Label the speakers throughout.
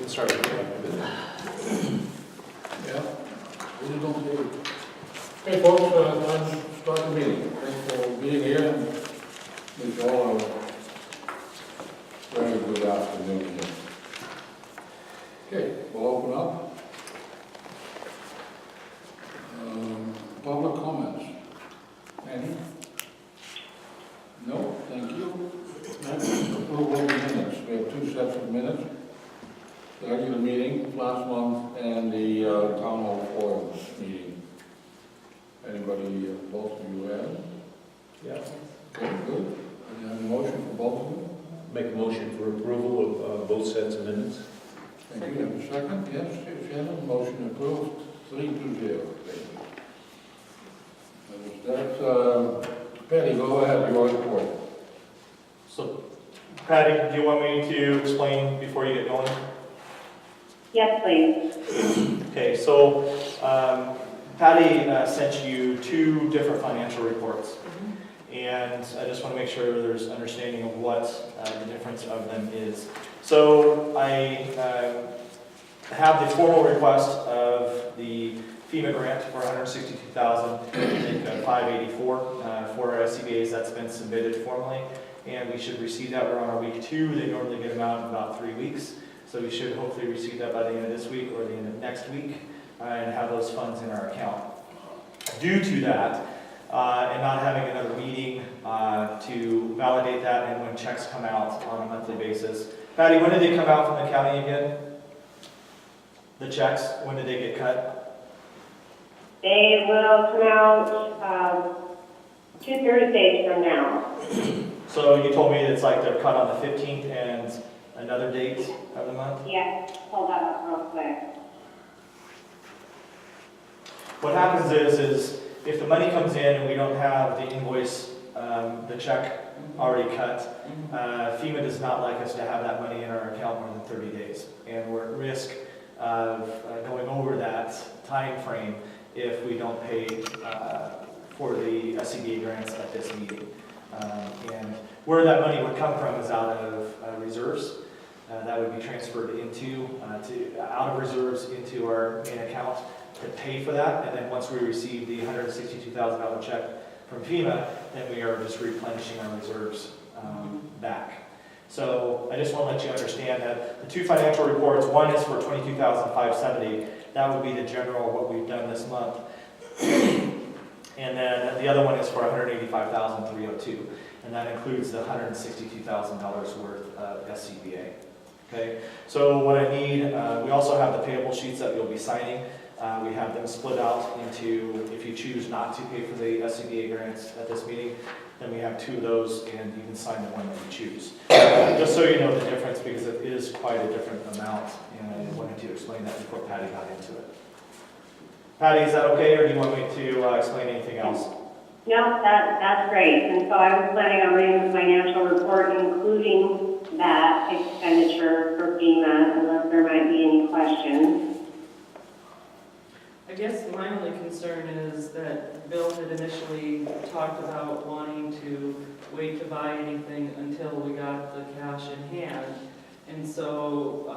Speaker 1: can start with that.
Speaker 2: Yeah, we don't do. Okay, folks, time to start the meeting. Thanks for being here, and wish you all a very good afternoon here. Okay, we'll open up. Public comments. Any? No, thank you. Next, approval of minutes. We have two sets of minutes. The regular meeting last month and the town hall forum meeting. Anybody, both of you have?
Speaker 1: Yeah.
Speaker 2: Okay, good. I have a motion for both of them.
Speaker 1: Make a motion for approval of both sets of minutes.
Speaker 2: Thank you. Have a second? Yes, Shannon, motion approved, 3-0. Thank you. And with that, Patty, go ahead, your report.
Speaker 3: So, Patty, do you want me to explain before you get going?
Speaker 4: Yes, please.
Speaker 3: Okay, so Patty sent you two different financial reports. And I just want to make sure there's understanding of what the difference of them is. So I have the formal request of the FEMA grant for $162,584 for our SCBA's. That's been submitted formally, and we should receive that. We're on our week 2. They normally get them out in about 3 weeks, so we should hopefully receive that by the end of this week or the end of next week, and have those funds in our account. Due to that, and not having another meeting to validate that, and when checks come out on a monthly basis. Patty, when did they come out from the county again? The checks, when did they get cut?
Speaker 4: They will come out 2 Thursdays from now.
Speaker 3: So you told me it's like they're cut on the 15th and another date of the month?
Speaker 4: Yes, hold that up real quick.
Speaker 3: What happens is if the money comes in and we don't have the invoice, the check already cut, FEMA does not like us to have that money in our account more than 30 days. And we're at risk of going over that time frame if we don't pay for the SCBA grants at this meeting. And where that money would come from is out of reserves. That would be transferred into out of reserves into our main account to pay for that, and then once we receive the $162,000 check from FEMA, then we are just replenishing our reserves back. So I just want to let you understand that the two financial reports, one is for $22,570. That would be the general what we've done this month, and then the other one is for $185,302, and that includes the $162,000 worth of SCBA. Okay, so what I need, we also have the payable sheets that you'll be signing. We have them split out into, if you choose not to pay for the SCBA grants at this meeting, then we have 2 of those, and you can sign the one that you choose. Just so you know the difference, because it is quite a different amount, and I wanted to explain that before Patty got into it. Patty, is that okay, or do you want me to explain anything else?
Speaker 4: No, that's great. And so I was planning on reading the financial report, including that expenditure for FEMA, unless there might be any questions.
Speaker 5: I guess my only concern is that Bill had initially talked about wanting to wait to buy anything until we got the cash in hand. And so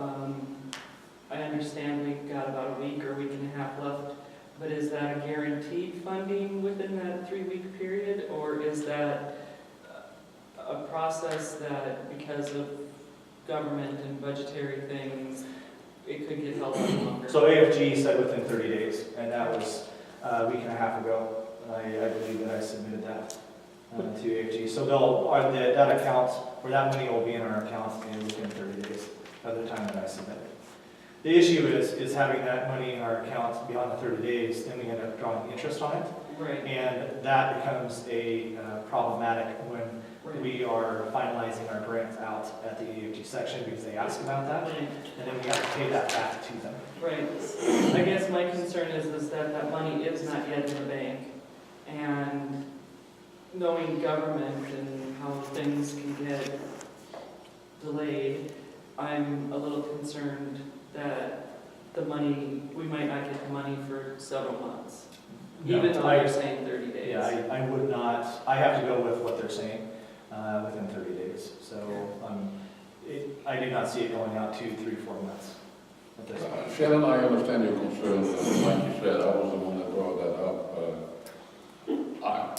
Speaker 5: I understand we've got about a week or week and a half left, but is that a guaranteed funding within that 3-week period? Or is that a process that, because of government and budgetary things, it could get held up longer?
Speaker 3: So AFG said within 30 days, and that was a week and a half ago. I believe that I submitted that to AFG. So that account, or that money will be in our account within 30 days of the time that I submitted. The issue is having that money in our account beyond the 30 days, then we end up drawing interest on it.
Speaker 5: Right.
Speaker 3: And that becomes a problematic when we are finalizing our grants out at the AFG section, because they ask about that,
Speaker 5: Right.
Speaker 3: and then we have to pay that back to them.
Speaker 5: Right. I guess my concern is that that money is not yet in the bank, and knowing government and how things can get delayed, I'm a little concerned that the money, we might not get the money for several months, even though they're saying 30 days.
Speaker 3: Yeah, I would not, I have to go with what they're saying, within 30 days. So I do not see it going out 2, 3, 4 months. at this point.
Speaker 2: Shannon, I understand your concerns, and like you said, I was the one that brought that up.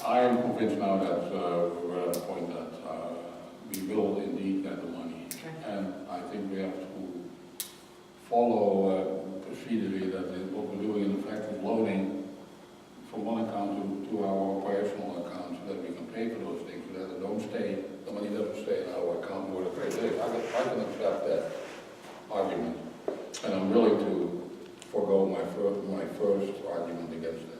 Speaker 2: I am convinced now that we're at a point that we will indeed get the money. And I think we have to follow procedurally that what we're doing in fact is loading from one account to our operational account so that we can pay for those things, so that it don't stay, the money doesn't stay in our account more than 3 days. I can accept that argument, and I'm willing to forego my first argument against that.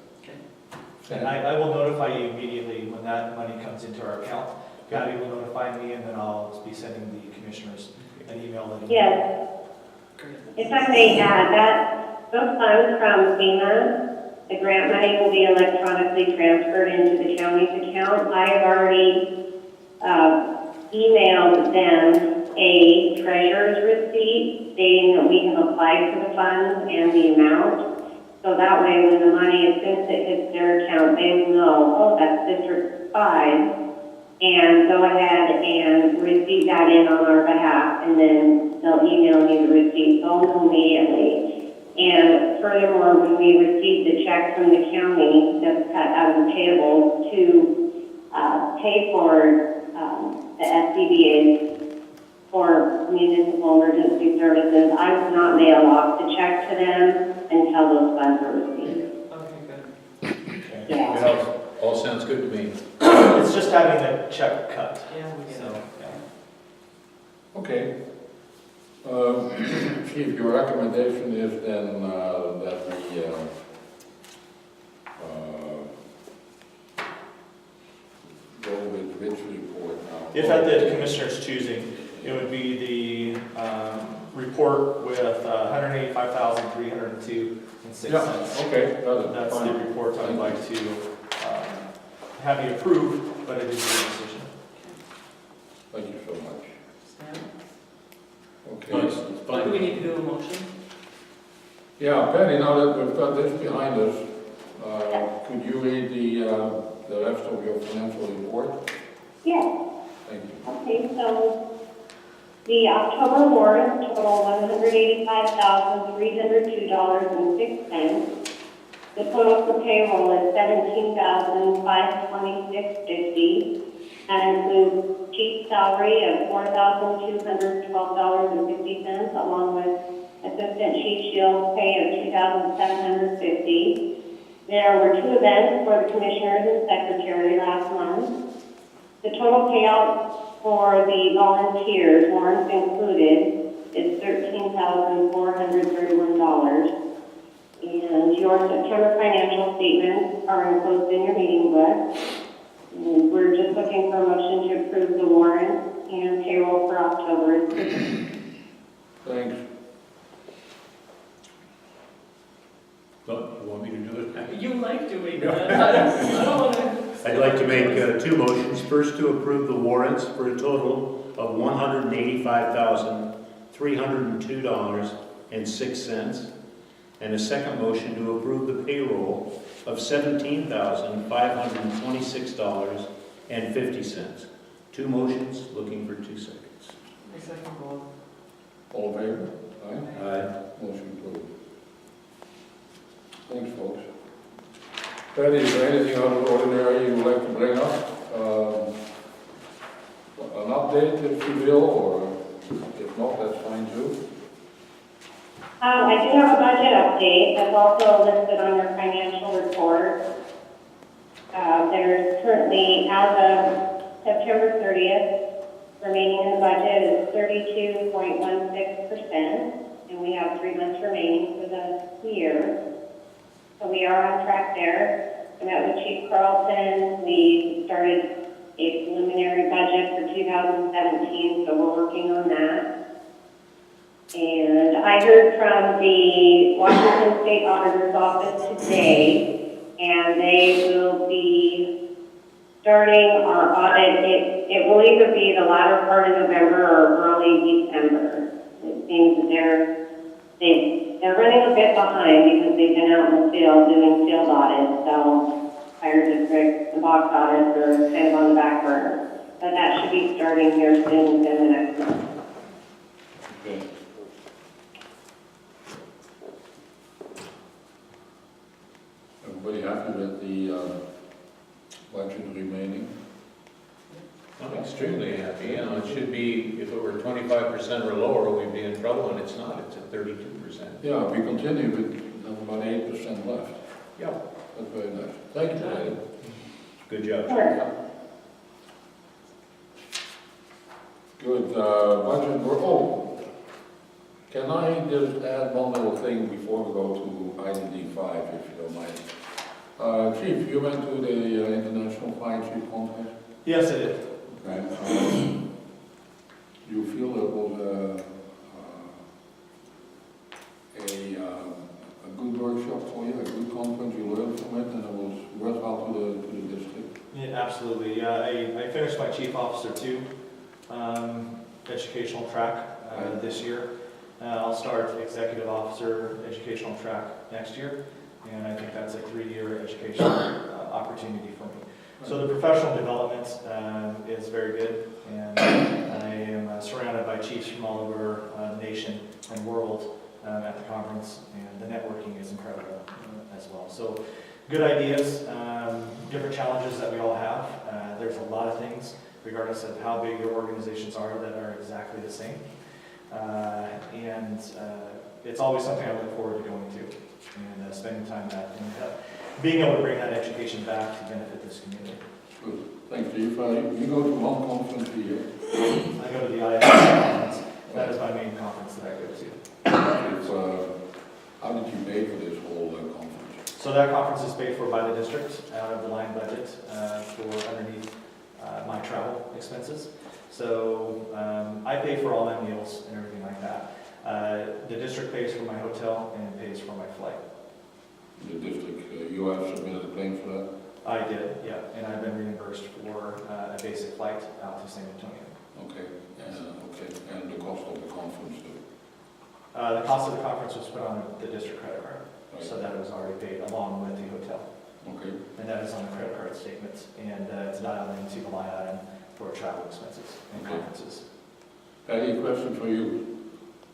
Speaker 3: And I will notify you immediately when that money comes into our account. Gabby will notify me, and then I'll be sending the commissioners an email letting you know.
Speaker 4: Yes. If I may add, that those funds from FEMA, the grant money will be electronically transferred into the county's account. I have already emailed them a treasurer's receipt stating that we have applied for the funds and the amount. So that way, when the money, as soon as it hits their account, they will know, oh, that's District 5, and go ahead and receipt that in on our behalf, and then they'll email me the receipt. They'll know immediately. And furthermore, when we receive the check from the county that's cut out of the payable to pay for the SCBA's for municipal emergency services, I will not mail off the check to them until those funds are received.
Speaker 5: Okay, good.
Speaker 4: Yeah.
Speaker 1: It all sounds good to me.
Speaker 3: It's just having the check cut.
Speaker 5: Yeah, we get
Speaker 3: So,
Speaker 5: it.
Speaker 3: yeah.
Speaker 2: Okay. Chief, your recommendation is then that we go with which report now?
Speaker 3: If at the commissioner's choosing, it would be the report with $185,302.06.
Speaker 2: Okay,
Speaker 3: That's the report I'd like to have you approve, but it is your decision.
Speaker 2: Thank you so much.
Speaker 5: Stan?
Speaker 2: Okay.
Speaker 1: It's
Speaker 5: Do
Speaker 1: fine.
Speaker 5: we need to do a motion?
Speaker 2: Yeah, Penny, now that we've got this behind us, could you read the rest of your financial report?
Speaker 4: Yes.
Speaker 2: Thank you.
Speaker 4: Okay, so the October warrants total $185,302.06. The total for payroll is $17,526.50. That includes chief salary of $4,212.50, along with assistant chief shield pay of $2,750. There were 2 events for the commissioners and secretary last month. The total payout for the volunteers, warrants included, is $13,431. And your September financial statements are enclosed in your meeting book. And we're just looking for a motion to approve the warrant and payroll for October.
Speaker 2: Thanks.
Speaker 1: Well, you want me to do it?
Speaker 5: You like doing that. I don't want to.
Speaker 6: I'd like to make 2 motions. First, to approve the warrants for a total of $185,302.06. And a second motion to approve the payroll of $17,526.50. 2 motions, looking for 2 seconds.
Speaker 5: I second both.
Speaker 2: All in favor? Aye.
Speaker 6: Aye.
Speaker 2: Motion approved. Thanks, folks. Patty, is there anything out of the ordinary you would like to bring up? An update, if you will, or if not, that's fine too.
Speaker 4: I do have a budget update that's also listed on your financial report. There's currently, as of September 30th, remaining in the budget is 32.16%, and we have 3 months remaining for the year. So we are on track there. I met with Chief Carlson. We started a preliminary budget for 2017, so we're working on that. And I heard from the Washington State Auditor's Office today, and they will be starting our audit. It will either be the latter part of November or early December. It seems that they're running a bit behind because they've been out in the field doing field audits, so fire district and box audits are kind of on the back burner. But that should be starting here soon within the next month.
Speaker 2: Okay. Everybody happy with the budget remaining?
Speaker 1: I'm extremely happy, you know, it should be, if it were 25% or lower, we'd be in trouble, and it's not, it's at 32%.
Speaker 2: Yeah, we continue with about 8% left.
Speaker 1: Yeah.
Speaker 2: That's very nice. Thank you, Patty.
Speaker 1: Good job.
Speaker 4: Sure.
Speaker 2: Good, budget, can I just add one little thing before we go to item D5, if you don't mind? Chief, you went to the International Flying Chief Conference?
Speaker 3: Yes, it is.
Speaker 2: Okay. Do you feel it was a good workshop for you, a good conference, you learned from it, and it was worthwhile to the district?
Speaker 3: Yeah, absolutely. Yeah, I finished my Chief Officer 2 educational track this year. I'll start Executive Officer educational track next year, and I think that's a 3-year educational opportunity for me. So the professional development is very good, and I am surrounded by chiefs from all over the nation and world at the conference, and the networking is incredible as well. So good ideas, different challenges that we all have. There's a lot of things, regardless of how big your organizations are, that are exactly the same. And it's always something I look forward to going to and spending time at, and being able to bring that education back to benefit this community.
Speaker 2: Good. Thanks, Chief. You go to one conference a year.
Speaker 3: I go to the IS conference. That is my main conference that I go to.
Speaker 2: How did you pay for this whole conference?
Speaker 3: So that conference is paid for by the district out of the line budget for underneath my travel expenses. So I pay for all my meals and everything like that. The district pays for my hotel and pays for my flight.
Speaker 2: The district, you have submitted a claim for that?
Speaker 3: I did, yeah, and I've been reimbursed for a basic flight out to San Antonio.
Speaker 2: Okay, and the cost of the conference too?
Speaker 3: The cost of the conference was put on the district credit card,
Speaker 2: Right.
Speaker 3: so that was already paid along with the hotel.
Speaker 2: Okay,
Speaker 3: And that is on the credit card statement, and it's dialed into the line item for travel expenses and
Speaker 2: Okay.
Speaker 3: conferences.
Speaker 2: Patty, a question for you.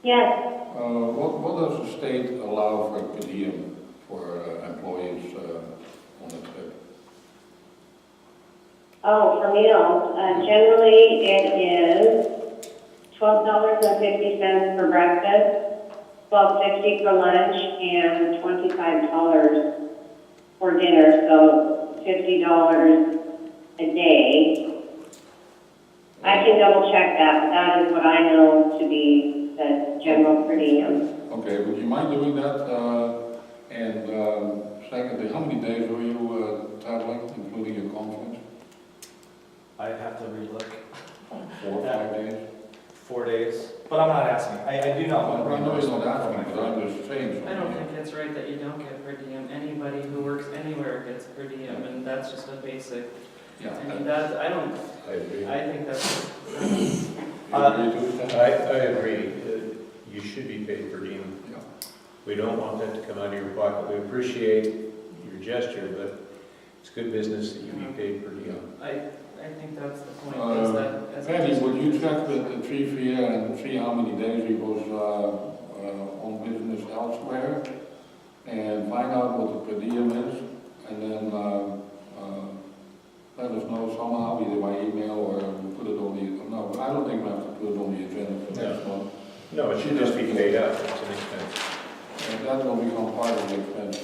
Speaker 4: Yes,
Speaker 2: What does the state allow for per diem for employees on a trip?
Speaker 4: oh, for meals, generally it is $12.50 for breakfast, $12.50 for lunch, and $25 for dinner, so $50 a day. I can double check that, but that is what I know to be the general per diem.
Speaker 2: Okay, would you mind doing that? And secondly, how many days were you traveling, including your conference?
Speaker 3: I'd have to relook.
Speaker 2: 4 or 5 days?
Speaker 3: 4 days, but I'm not asking. I do not want to
Speaker 2: I know
Speaker 3: reimburse
Speaker 2: you're not
Speaker 3: for
Speaker 2: asking,
Speaker 3: my
Speaker 2: but
Speaker 3: flight.
Speaker 2: I'm just saying.
Speaker 5: I don't think it's right that you don't get per diem. Anybody who works anywhere gets per diem, and that's just a basic.
Speaker 2: Yeah.
Speaker 5: And that, I don't,
Speaker 1: I agree.
Speaker 5: I think that's,
Speaker 2: You agree to that?
Speaker 1: I agree. You should be paid per diem.
Speaker 2: Yeah.
Speaker 1: We don't want that to come out of your pocket. We appreciate your gesture, but it's good business that you be paid per diem.
Speaker 5: I think that's the point, is that. as a
Speaker 2: Patty, would you
Speaker 5: district-
Speaker 2: check with the chief here and see how many days he was on business elsewhere? And find out what the per diem is, and then let us know somehow, either by email or put it on the, no, I don't think we have to put it on the agenda for next month.
Speaker 1: No, it should just be paid out. It's an expense.
Speaker 2: And that will become part of the expense.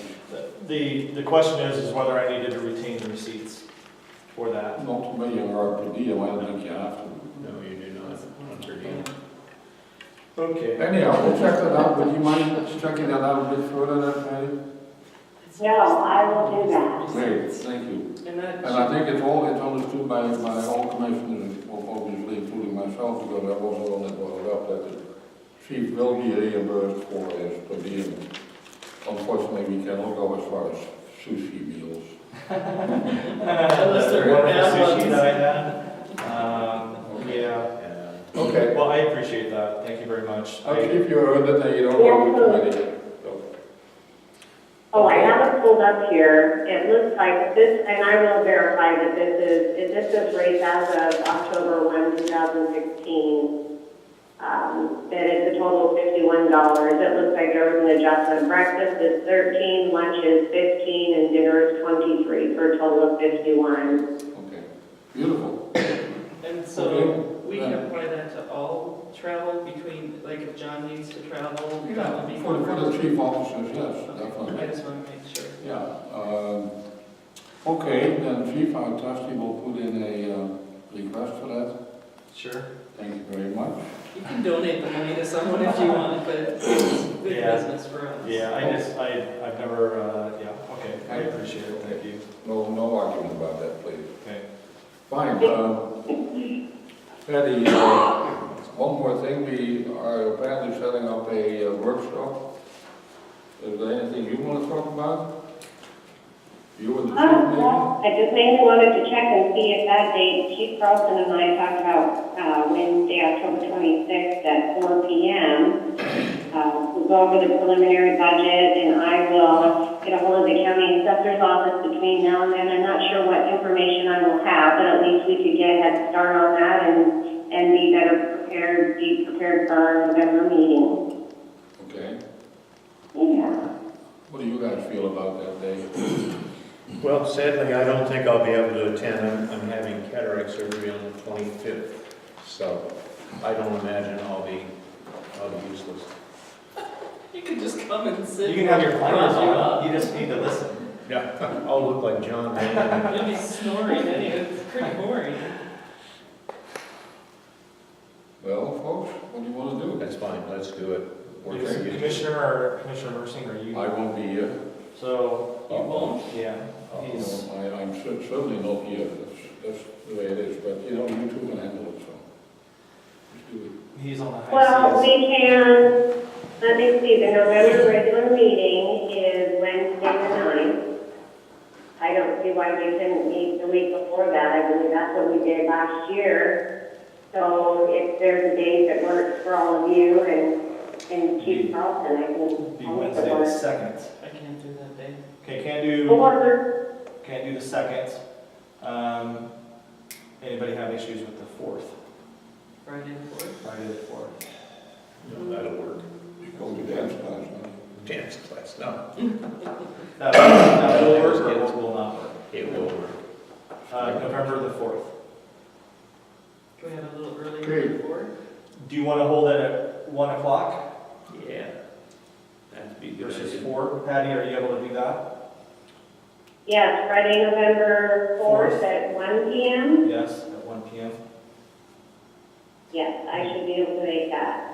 Speaker 3: The question is whether I needed to retain the receipts for that.
Speaker 2: Not to me or per diem, I don't think you have to.
Speaker 1: No, you do not.
Speaker 5: That's the
Speaker 1: On
Speaker 5: point.
Speaker 1: per diem.
Speaker 3: Okay.
Speaker 2: Anyhow, we'll check that out. Would you mind checking that out a bit further, that, Patty?
Speaker 4: No, I will do that.
Speaker 2: Great, thank you.
Speaker 5: And that
Speaker 2: And I think it's understood by all commissioners, obviously including myself, because I was the one that brought it up, that the chief will be reimbursed for his per diem. Unfortunately, we cannot go as far as sushi meals.
Speaker 5: Unless they're
Speaker 3: Wonderful
Speaker 5: bad
Speaker 3: sushi
Speaker 5: ones.
Speaker 3: that I had. Yeah. Okay, well, I appreciate that. Thank you very much.
Speaker 2: I'll keep you on it, and you don't go too many. So,
Speaker 4: Oh, I have it pulled up here. It looks like this, and I will verify that this is rates as of October 1, 2016. That it's a total of $51. It looks like there was an adjustment. Breakfast is 13, lunch is 15, and dinner is 23, for a total of 51.
Speaker 2: Okay, beautiful.
Speaker 5: And so
Speaker 2: Okay.
Speaker 5: we can apply that to all travel between, like if John needs to travel, that would be.
Speaker 2: For the chief officers, yes,
Speaker 5: I
Speaker 2: definitely.
Speaker 5: just want to make sure.
Speaker 2: Yeah. Okay, then chief, our trustee will put in a request for that.
Speaker 3: Sure.
Speaker 2: Thank you very much.
Speaker 5: You can donate the money to someone if you want, but it's good
Speaker 3: Yeah.
Speaker 5: business for us.
Speaker 3: Yeah, I've never, yeah, okay, I appreciate it, thank you.
Speaker 2: No argument about that, please.
Speaker 3: Okay.
Speaker 2: Fine, Patty, one more thing, we are apparently setting up a workshop. Is there anything you want to talk about? You and the chief maybe?
Speaker 4: Well, I just mainly wanted to check and see if that date, Chief Carlson and I talked about Wednesday, October 26th at 4 p.m. We'll go over the preliminary budget, and I will get a hold of the county assessor's office between now and then. I'm not sure what information I will have, but at least we could get a head start on that and be prepared for our November meeting.
Speaker 2: Okay.
Speaker 4: Yeah.
Speaker 2: What do you guys feel about that day?
Speaker 6: Well, sadly, I don't think I'll be able to attend. I'm having cataract surgery on the 25th, so I don't imagine I'll be useless.
Speaker 5: You can just come and sit.
Speaker 3: You can have your blinders
Speaker 5: Cross you
Speaker 3: on,
Speaker 5: up.
Speaker 3: you just need to listen.
Speaker 6: Yeah, I'll look like John.
Speaker 5: You'll be snoring anyway, it's pretty boring.
Speaker 2: Well, folks, what do you want to do?
Speaker 6: That's fine, let's do it.
Speaker 2: Okay.
Speaker 3: Commissioner Mersing, are you?
Speaker 2: I won't be here.
Speaker 3: So,
Speaker 5: You won't?
Speaker 3: yeah, he's,
Speaker 2: I'm certainly not here. That's the way it is, but you know, you two can handle it, so. Just do it.
Speaker 3: he's on the high
Speaker 4: Well,
Speaker 3: seas.
Speaker 4: we can, let me see, the November regular meeting is Wednesday the 9th. I don't see why we couldn't meet the week before that. I believe that's what we did last year. So if there's a date that works for all of you and Chief Carlson, I can.
Speaker 3: Be Wednesday the 2nd.
Speaker 5: I can't do that day.
Speaker 3: Okay,
Speaker 4: Or,
Speaker 3: can't do the 2nd. Anybody have issues with the 4th?
Speaker 5: Friday the 4th.
Speaker 3: Friday the 4th.
Speaker 6: No, that'll work.
Speaker 2: You go to dance class, huh?
Speaker 6: Dance class, no,
Speaker 3: That will work or it will not work?
Speaker 6: it will work.
Speaker 3: November the 4th.
Speaker 5: Can we have a little earlier
Speaker 2: Okay.
Speaker 5: before?
Speaker 3: Do you want to hold it at 1 o'clock
Speaker 6: Yeah, that'd be good.
Speaker 3: versus 4? Patty, are you able to do that?
Speaker 4: yes, Friday, November 4th at 1 p.m.
Speaker 3: Yes, at 1 p.m.
Speaker 4: Yes, I should be able to make that.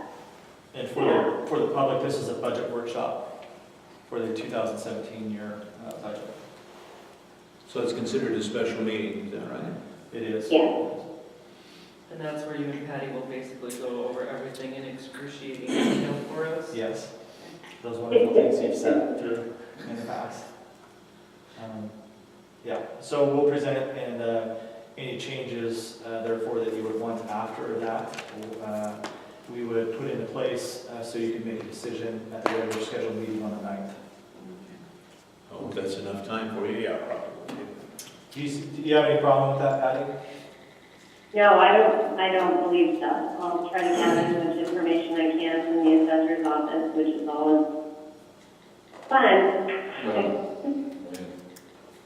Speaker 3: And for the public, this is a budget workshop for the 2017 year budget.
Speaker 6: So it's considered a special meeting, is that right?
Speaker 3: It is.
Speaker 4: Yes.
Speaker 5: And that's where you and Patty will basically go over everything in excruciating detail for us?
Speaker 3: Yes. Those wonderful things you've said through in the past. Yeah, so we'll present it and any changes, therefore, that you would want after that, we would put into place so you can make a decision at the regular scheduled meeting on the 9th.
Speaker 6: I hope that's enough time for you, yeah, probably.
Speaker 3: Do you have any problem with that, Patty?
Speaker 4: No, I don't believe so. I'll try to gather as much information I can from the assessor's office, which is always fun.
Speaker 2: Well,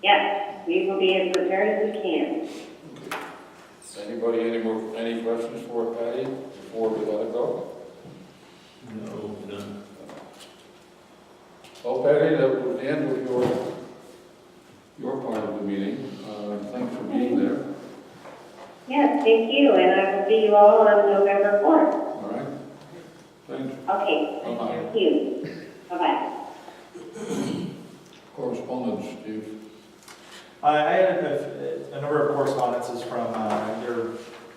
Speaker 4: Yes, we will be as prepared as we can.
Speaker 2: anybody, any questions for Patty before we let it go?
Speaker 6: No, none.
Speaker 2: Well, Patty, that was the end of your part of the meeting. Thanks for being there.
Speaker 4: Yes, thank you, and I will see you all on November 4th.
Speaker 2: All right? Thanks.
Speaker 4: Okay,
Speaker 2: Bye-bye.
Speaker 4: thank you. Bye-bye.
Speaker 2: Correspondence, Steve.
Speaker 3: I had a number of correspondences from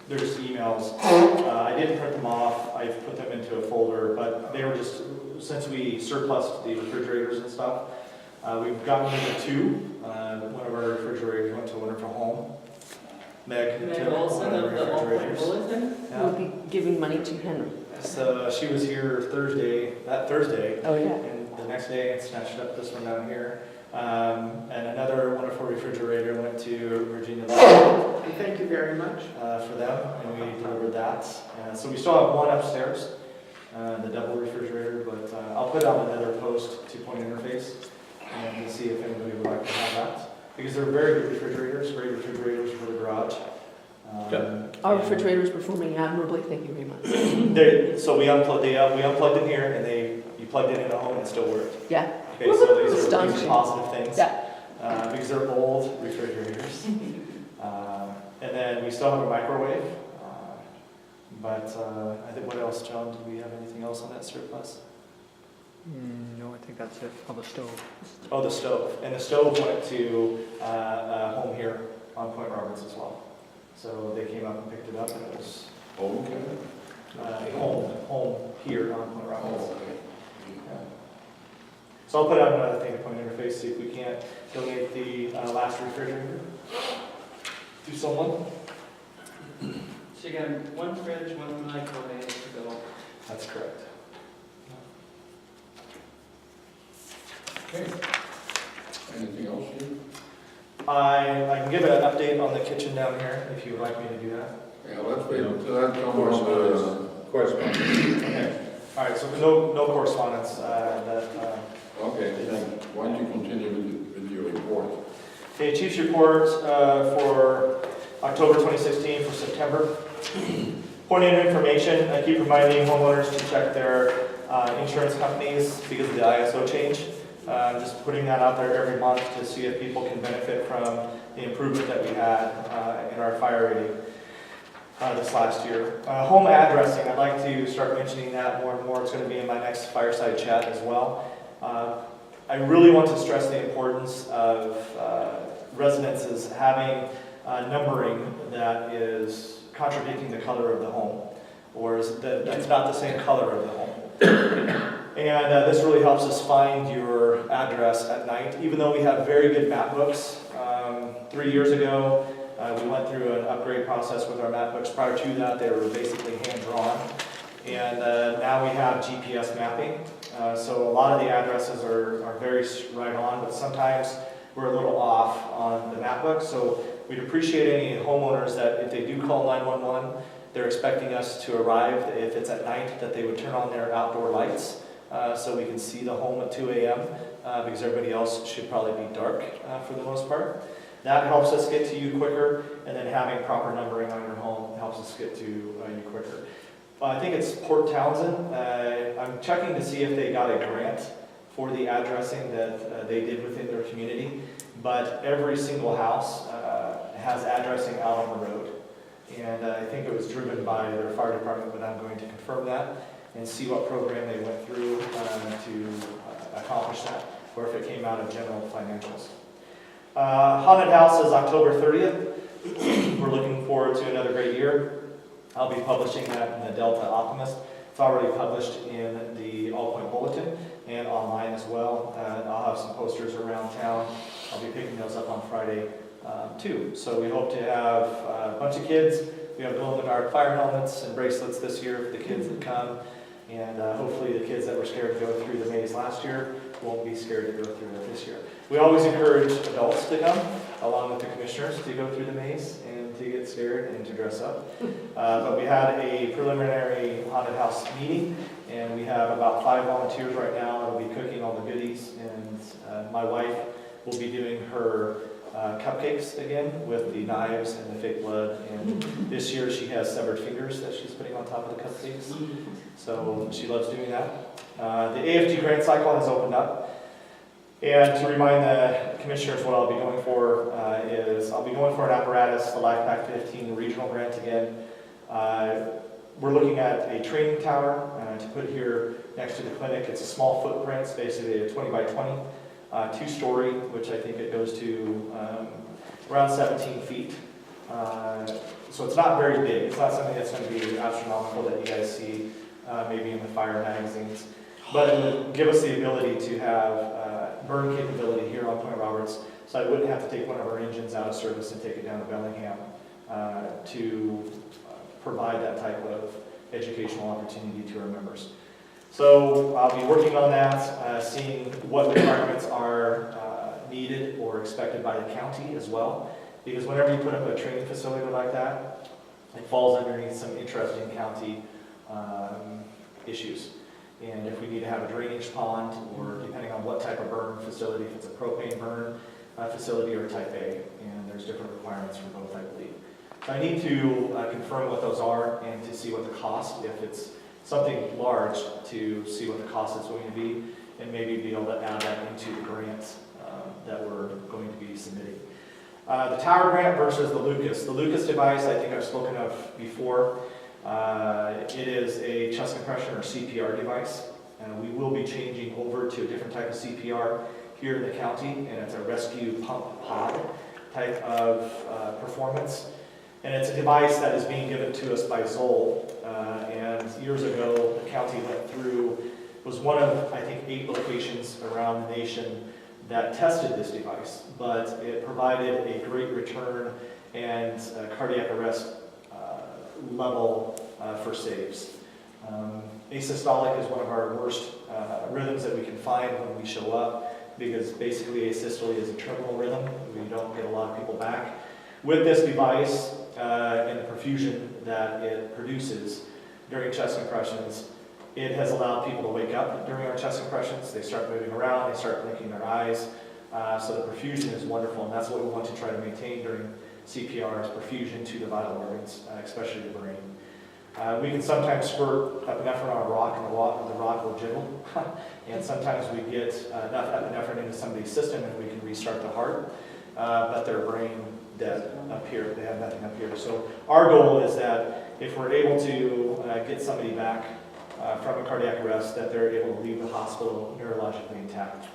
Speaker 3: their just emails. I didn't print them off. I've put them into a folder, but they were just, since we surplused the refrigerators and stuff, we've gotten rid of 2. One of our refrigerators went to a wonderful home. Meg
Speaker 5: Meg
Speaker 3: took
Speaker 5: Olson
Speaker 3: one of
Speaker 5: of
Speaker 3: the
Speaker 5: the All Point
Speaker 3: refrigerators.
Speaker 5: Bulletin?
Speaker 3: Yeah.
Speaker 7: We'll be giving money to Henry.
Speaker 3: So she was here that Thursday,
Speaker 7: Oh, yeah.
Speaker 3: and the next day I snatched up this one down here. And another wonderful refrigerator went to Virginia Lake,
Speaker 7: Thank you very much.
Speaker 3: for them, and we delivered that. So we still have one upstairs. the double refrigerator, but I'll put out another post to point interface and to see if anybody would like to have that. Because they're very good refrigerators, great refrigerators for the garage.
Speaker 7: Our
Speaker 3: and
Speaker 7: refrigerator is performing admirably, thank you very much.
Speaker 3: So we unplugged in here and you plugged it in at home and it still worked.
Speaker 7: Yeah.
Speaker 3: Okay, so these are
Speaker 7: Astonishing.
Speaker 3: positive things.
Speaker 7: Yeah.
Speaker 3: Because they're old refrigerators. And then we still have a microwave. But I think, what else, John? Do we have anything else on that surplus?
Speaker 8: No, I think that's it. On the stove.
Speaker 3: Oh, the stove. And the stove went to a home here on Point Roberts as well. So they came up and picked it up and it was
Speaker 2: Okay.
Speaker 3: home here on Point Roberts.
Speaker 2: Oh, okay.
Speaker 3: Yeah. So I'll put out another thing to Point Interface, see if we can't donate the last refrigerator to someone.
Speaker 5: So you got one fridge, one microwave to go.
Speaker 3: That's correct.
Speaker 2: Okay. Anything else, Steve?
Speaker 3: I can give an update on the kitchen down here, if you would like me to do that.
Speaker 2: Yeah, let's wait until that comes.
Speaker 1: Correspondence.
Speaker 3: Okay. All right, so no correspondence
Speaker 2: Okay, then why don't you continue with your report?
Speaker 3: Okay, Chief's report for October 2016 for September. Pointing of information, I keep reminding homeowners to check their insurance companies because of the ISO change. Just putting that out there every month to see if people can benefit from the improvement that we had in our fire rating this last year. Home addressing, I'd like to start mentioning that more and more. It's going to be in my next fireside chat as well. I really want to stress the importance of residences having numbering that is contradicting the color of the home, or that's not the same color of the home. And this really helps us find your address at night, even though we have very good map books. 3 years ago, we went through an upgrade process with our map books. Prior to that, they were basically hand-drawn. And now we have GPS mapping. So a lot of the addresses are very right on, but sometimes we're a little off on the map book. So we'd appreciate any homeowners that if they do call 911, they're expecting us to arrive, if it's at night, that they would turn on their outdoor lights so we can see the home at 2 a.m. Because everybody else should probably be dark for the most part. That helps us get to you quicker, and then having proper numbering on your home helps us get to you quicker. I think it's Port Townsend. I'm checking to see if they got a grant for the addressing that they did within their community, but every single house has addressing out on the road. And I think it was driven by their fire department, but I'm going to confirm that and see what program they went through to accomplish that, or if it came out of general financials. Haunted House is October 30th. We're looking forward to another great year. I'll be publishing that in the Delta Optimist. It's already published in the All Point Bulletin and online as well. I'll have some posters around town. I'll be picking those up on Friday too. So we hope to have a bunch of kids. We have glow-in-the-dark fire helmets and bracelets this year for the kids that come. And hopefully the kids that were scared to go through the maze last year won't be scared to go through it this year. We always encourage adults to come, along with the commissioners, to go through the maze and to get scared and to dress up. But we had a preliminary haunted house meeting, and we have about 5 volunteers right now that will be cooking all the goodies. And my wife will be doing her cupcakes again with the knives and the fake blood. And this year she has severed fingers that she's putting on top of the cupcakes. So she loves doing that. The AFG grant cycle has opened up. And to remind the commissioners what I'll be going for is I'll be going for an apparatus, the Life Pack 15 regional grant again. We're looking at a training tower to put here next to the clinic. It's a small footprint, it's basically a 20 by 20, 2-story, which I think it goes to around 17 feet. So it's not very big. It's not something that's going to be astronomical that you guys see maybe in the fire magazines. But it would give us the ability to have burn capability here on Point Roberts, so I wouldn't have to take one of our engines out of service and take it down to Bellingham to provide that type of educational opportunity to our members. So I'll be working on that, seeing what requirements are needed or expected by the county as well, because whenever you put up a training facility like that, it falls underneath some interesting county issues. And if we need to have a drainage pond, or depending on what type of burn facility, if it's a propane burn facility or type A, and there's different requirements for both, I believe. So I need to confirm what those are and to see what the cost, if it's something large, to see what the cost is going to be, and maybe be able to add that into the grant that we're going to be submitting. The tower grant versus the Lucas. The Lucas device, I think I've spoken of before. It is a chest compression or CPR device. We will be changing over to a different type of CPR here in the county, and it's a rescue pump pod type of performance. And it's a device that is being given to us by Zoll. And years ago, the county went through, was one of, I think, 8 locations around the nation that tested this device, but it provided a great return and cardiac arrest level for saves. Asystolic is one of our worst rhythms that we can find when we show up, because basically asystole is a terminal rhythm. We don't get a lot of people back. With this device and the perfusion that it produces during chest compressions, it has allowed people to wake up during our chest compressions. They start moving around, they start blinking their eyes. So the perfusion is wonderful, and that's what we want to try to maintain during CPR, is perfusion to the vital organs, especially the brain. We can sometimes squirt epinephrine on a rock, and the rock will jiggle. And sometimes we get enough epinephrine into somebody's system and we can restart the heart, but their brain dead up here. They have nothing up here. So our goal is that if we're able to get somebody back from a cardiac arrest, that they're able to leave the hospital neurologically intact.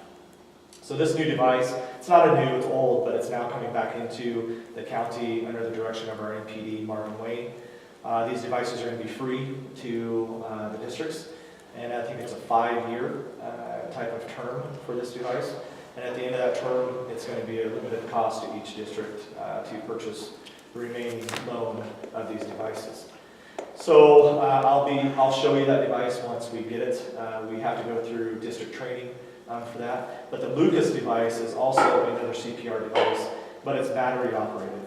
Speaker 3: So this new device, it's not a new, it's old, but it's now coming back into the county under the direction of our NPD, Marvin Wayne. These devices are going to be free to the districts, and I think it's a 5-year type of term for this device. And at the end of that term, it's going to be a limited cost to each district to purchase the remaining loan of these devices. So I'll show you that device once we get it. We have to go through district training for that. But the Lucas device is also another CPR device, but it's battery operated.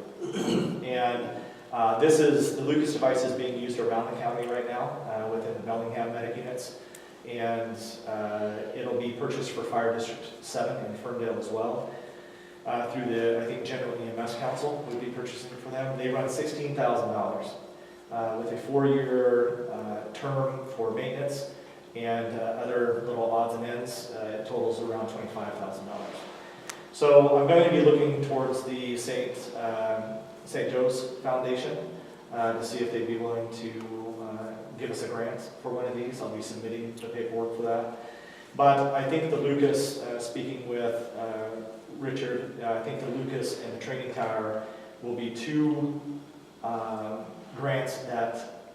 Speaker 3: And the Lucas device is being used around the county right now within the Bellingham medic units. And it'll be purchased for Fire District 7 in Ferndale as well. Through the, I think, General EMS Council would be purchasing for them. They run $16,000 with a 4-year term for maintenance and other little odds and ends. It totals around $25,000. So I'm going to be looking towards the St. Joe's Foundation to see if they'd be willing to give us a grant for one of these. I'll be submitting the paperwork for that. But I think the Lucas, speaking with Richard, I think the Lucas and the training tower will be 2 grants that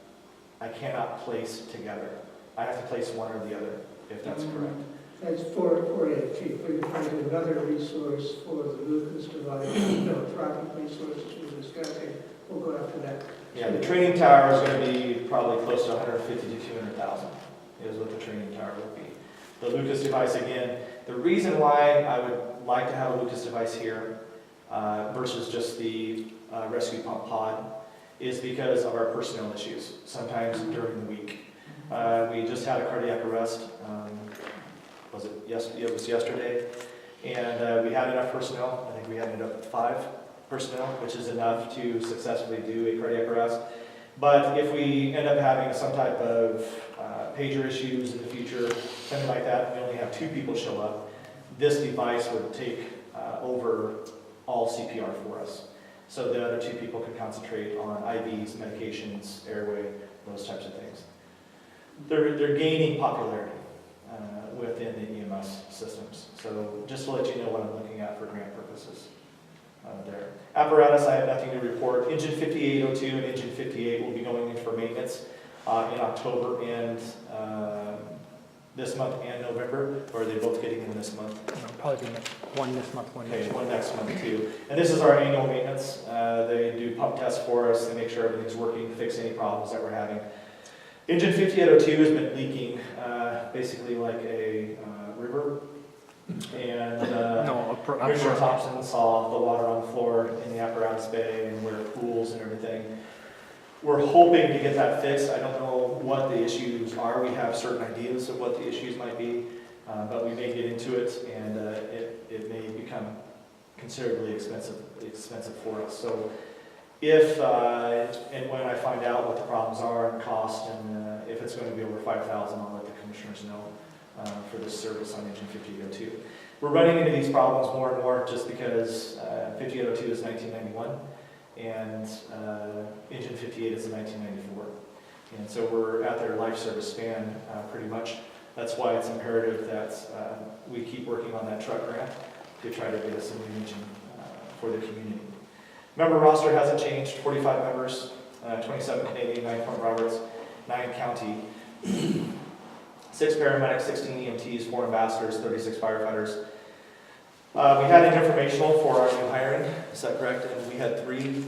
Speaker 3: I cannot place together. I have to place one or the other, if that's correct.
Speaker 9: That's for it, Chief. We can find another resource for the Lucas device, philanthropic resources we're discussing. We'll go after that.
Speaker 3: Yeah, the training tower is going to be probably close to 150 to 200,000 is what the training tower would be. The Lucas device, again, the reason why I would like to have a Lucas device here versus just the rescue pump pod is because of our personnel issues, sometimes during the week. We just had a cardiac arrest, was it? Yes, it was yesterday, and we had enough personnel. I think we ended up with 5 personnel, which is enough to successfully do a cardiac arrest. But if we end up having some type of pager issues in the future, something like that, we only have 2 people show up, this device would take over all CPR for us. So the other 2 people can concentrate on IVs, medications, airway, those types of things. They're gaining popularity within the EMS systems. So just to let you know what I'm looking at for grant purposes there. Apparatus, I have nothing to report. Engine 5802 and Engine 58 will be going in for maintenance in October and this month and November, or are they both getting in this month?
Speaker 8: Probably be one this month, one next
Speaker 3: Okay,
Speaker 8: month.
Speaker 3: one next month too. And this is our annual maintenance. They do pump tests for us. They make sure everything's working, fix any problems that we're having. Engine 5802 has been leaking basically like a river. And Commissioner Thompson saw the water on the floor in the apparatus bay and where it pools and everything. We're hoping to get that fixed. I don't know what the issues are. We have certain ideas of what the issues might be, but we may get into it, and it may become considerably expensive for us. So if and when I find out what the problems are and cost, and if it's going to be over $5,000, I'll let the commissioners know for this service on Engine 5802. We're running into these problems more and more just because 5802 is 1991 and Engine 58 is 1994. And so we're at their life service span pretty much. That's why it's imperative that we keep working on that truck grant to try to get us a new engine for the community. Member roster hasn't changed, 45 members, 27 Canadian, 9 Point Roberts, 9 county, 6 paramedics, 16 EMTs, 4 ambassadors, 36 firefighters. We had an informational for our new hiring, is that correct? And we had three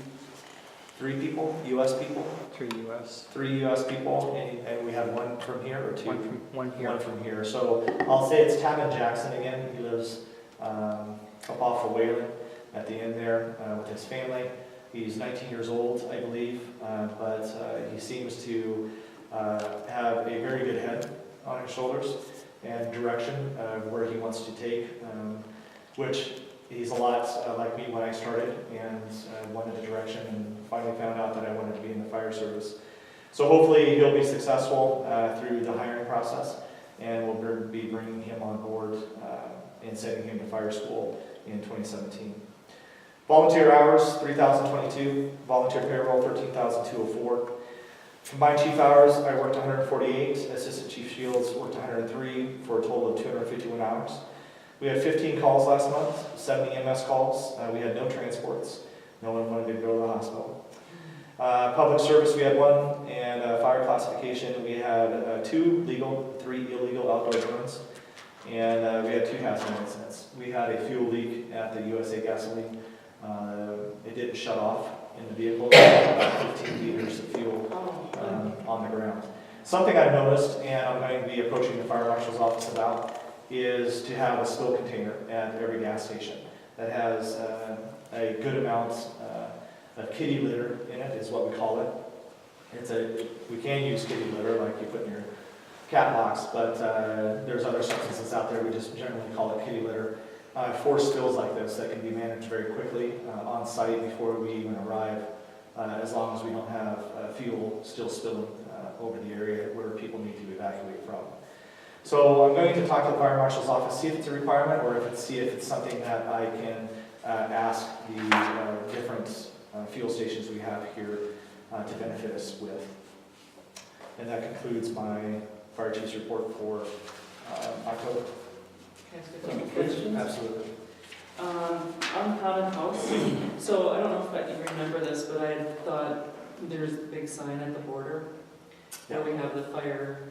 Speaker 3: people, U.S. people?
Speaker 8: 3 US,
Speaker 3: 3 U.S. people, and we had 1 from here, or 2?
Speaker 8: one here.
Speaker 3: 1 from here. So I'll say it's Tapman Jackson again. He lives up off of Whalen at the end there with his family. He's 19 years old, I believe, but he seems to have a very good head on his shoulders and direction where he wants to take, which he's a lot like me when I started and wanted a direction and finally found out that I wanted to be in the fire service. So hopefully he'll be successful through the hiring process, and we'll be bringing him on board and sending him to fire school in 2017. Volunteer hours, 3,022. Volunteer payroll, 13,204. Combined chief hours, I worked 148. Assistant Chief Shields worked 103 for a total of 251 hours. We had 15 calls last month, 70 EMS calls. We had no transports. No one wanted to go to the hospital. Public service, we had 1, and fire classification, we had 2 legal, 3 illegal outdoor burns, and we had 2 hazmat incidents. We had a fuel leak at the USA gasoline. It didn't shut off in the vehicle. About 15 liters of fuel on the ground. Something I've noticed, and I'm going to be approaching the fire marshal's office about, is to have a spill container at every gas station that has a good amount of kitty litter in it, is what we call it. We can use kitty litter like you put in your cat box, but there's other substances out there. We just generally call it kitty litter. For spills like this that can be managed very quickly on site before we even arrive, as long as we don't have fuel still spilling over the area where people need to evacuate from. So I'm going to talk to the fire marshal's office, see if it's a requirement, or see if it's something that I can ask the different fuel stations we have here to benefit us with. And that concludes my fire chief's report for October.
Speaker 5: Can I ask a couple questions?
Speaker 3: Absolutely.
Speaker 5: On haunted house, so I don't know if you remember this, but I thought there's a big sign at the border where we have the fire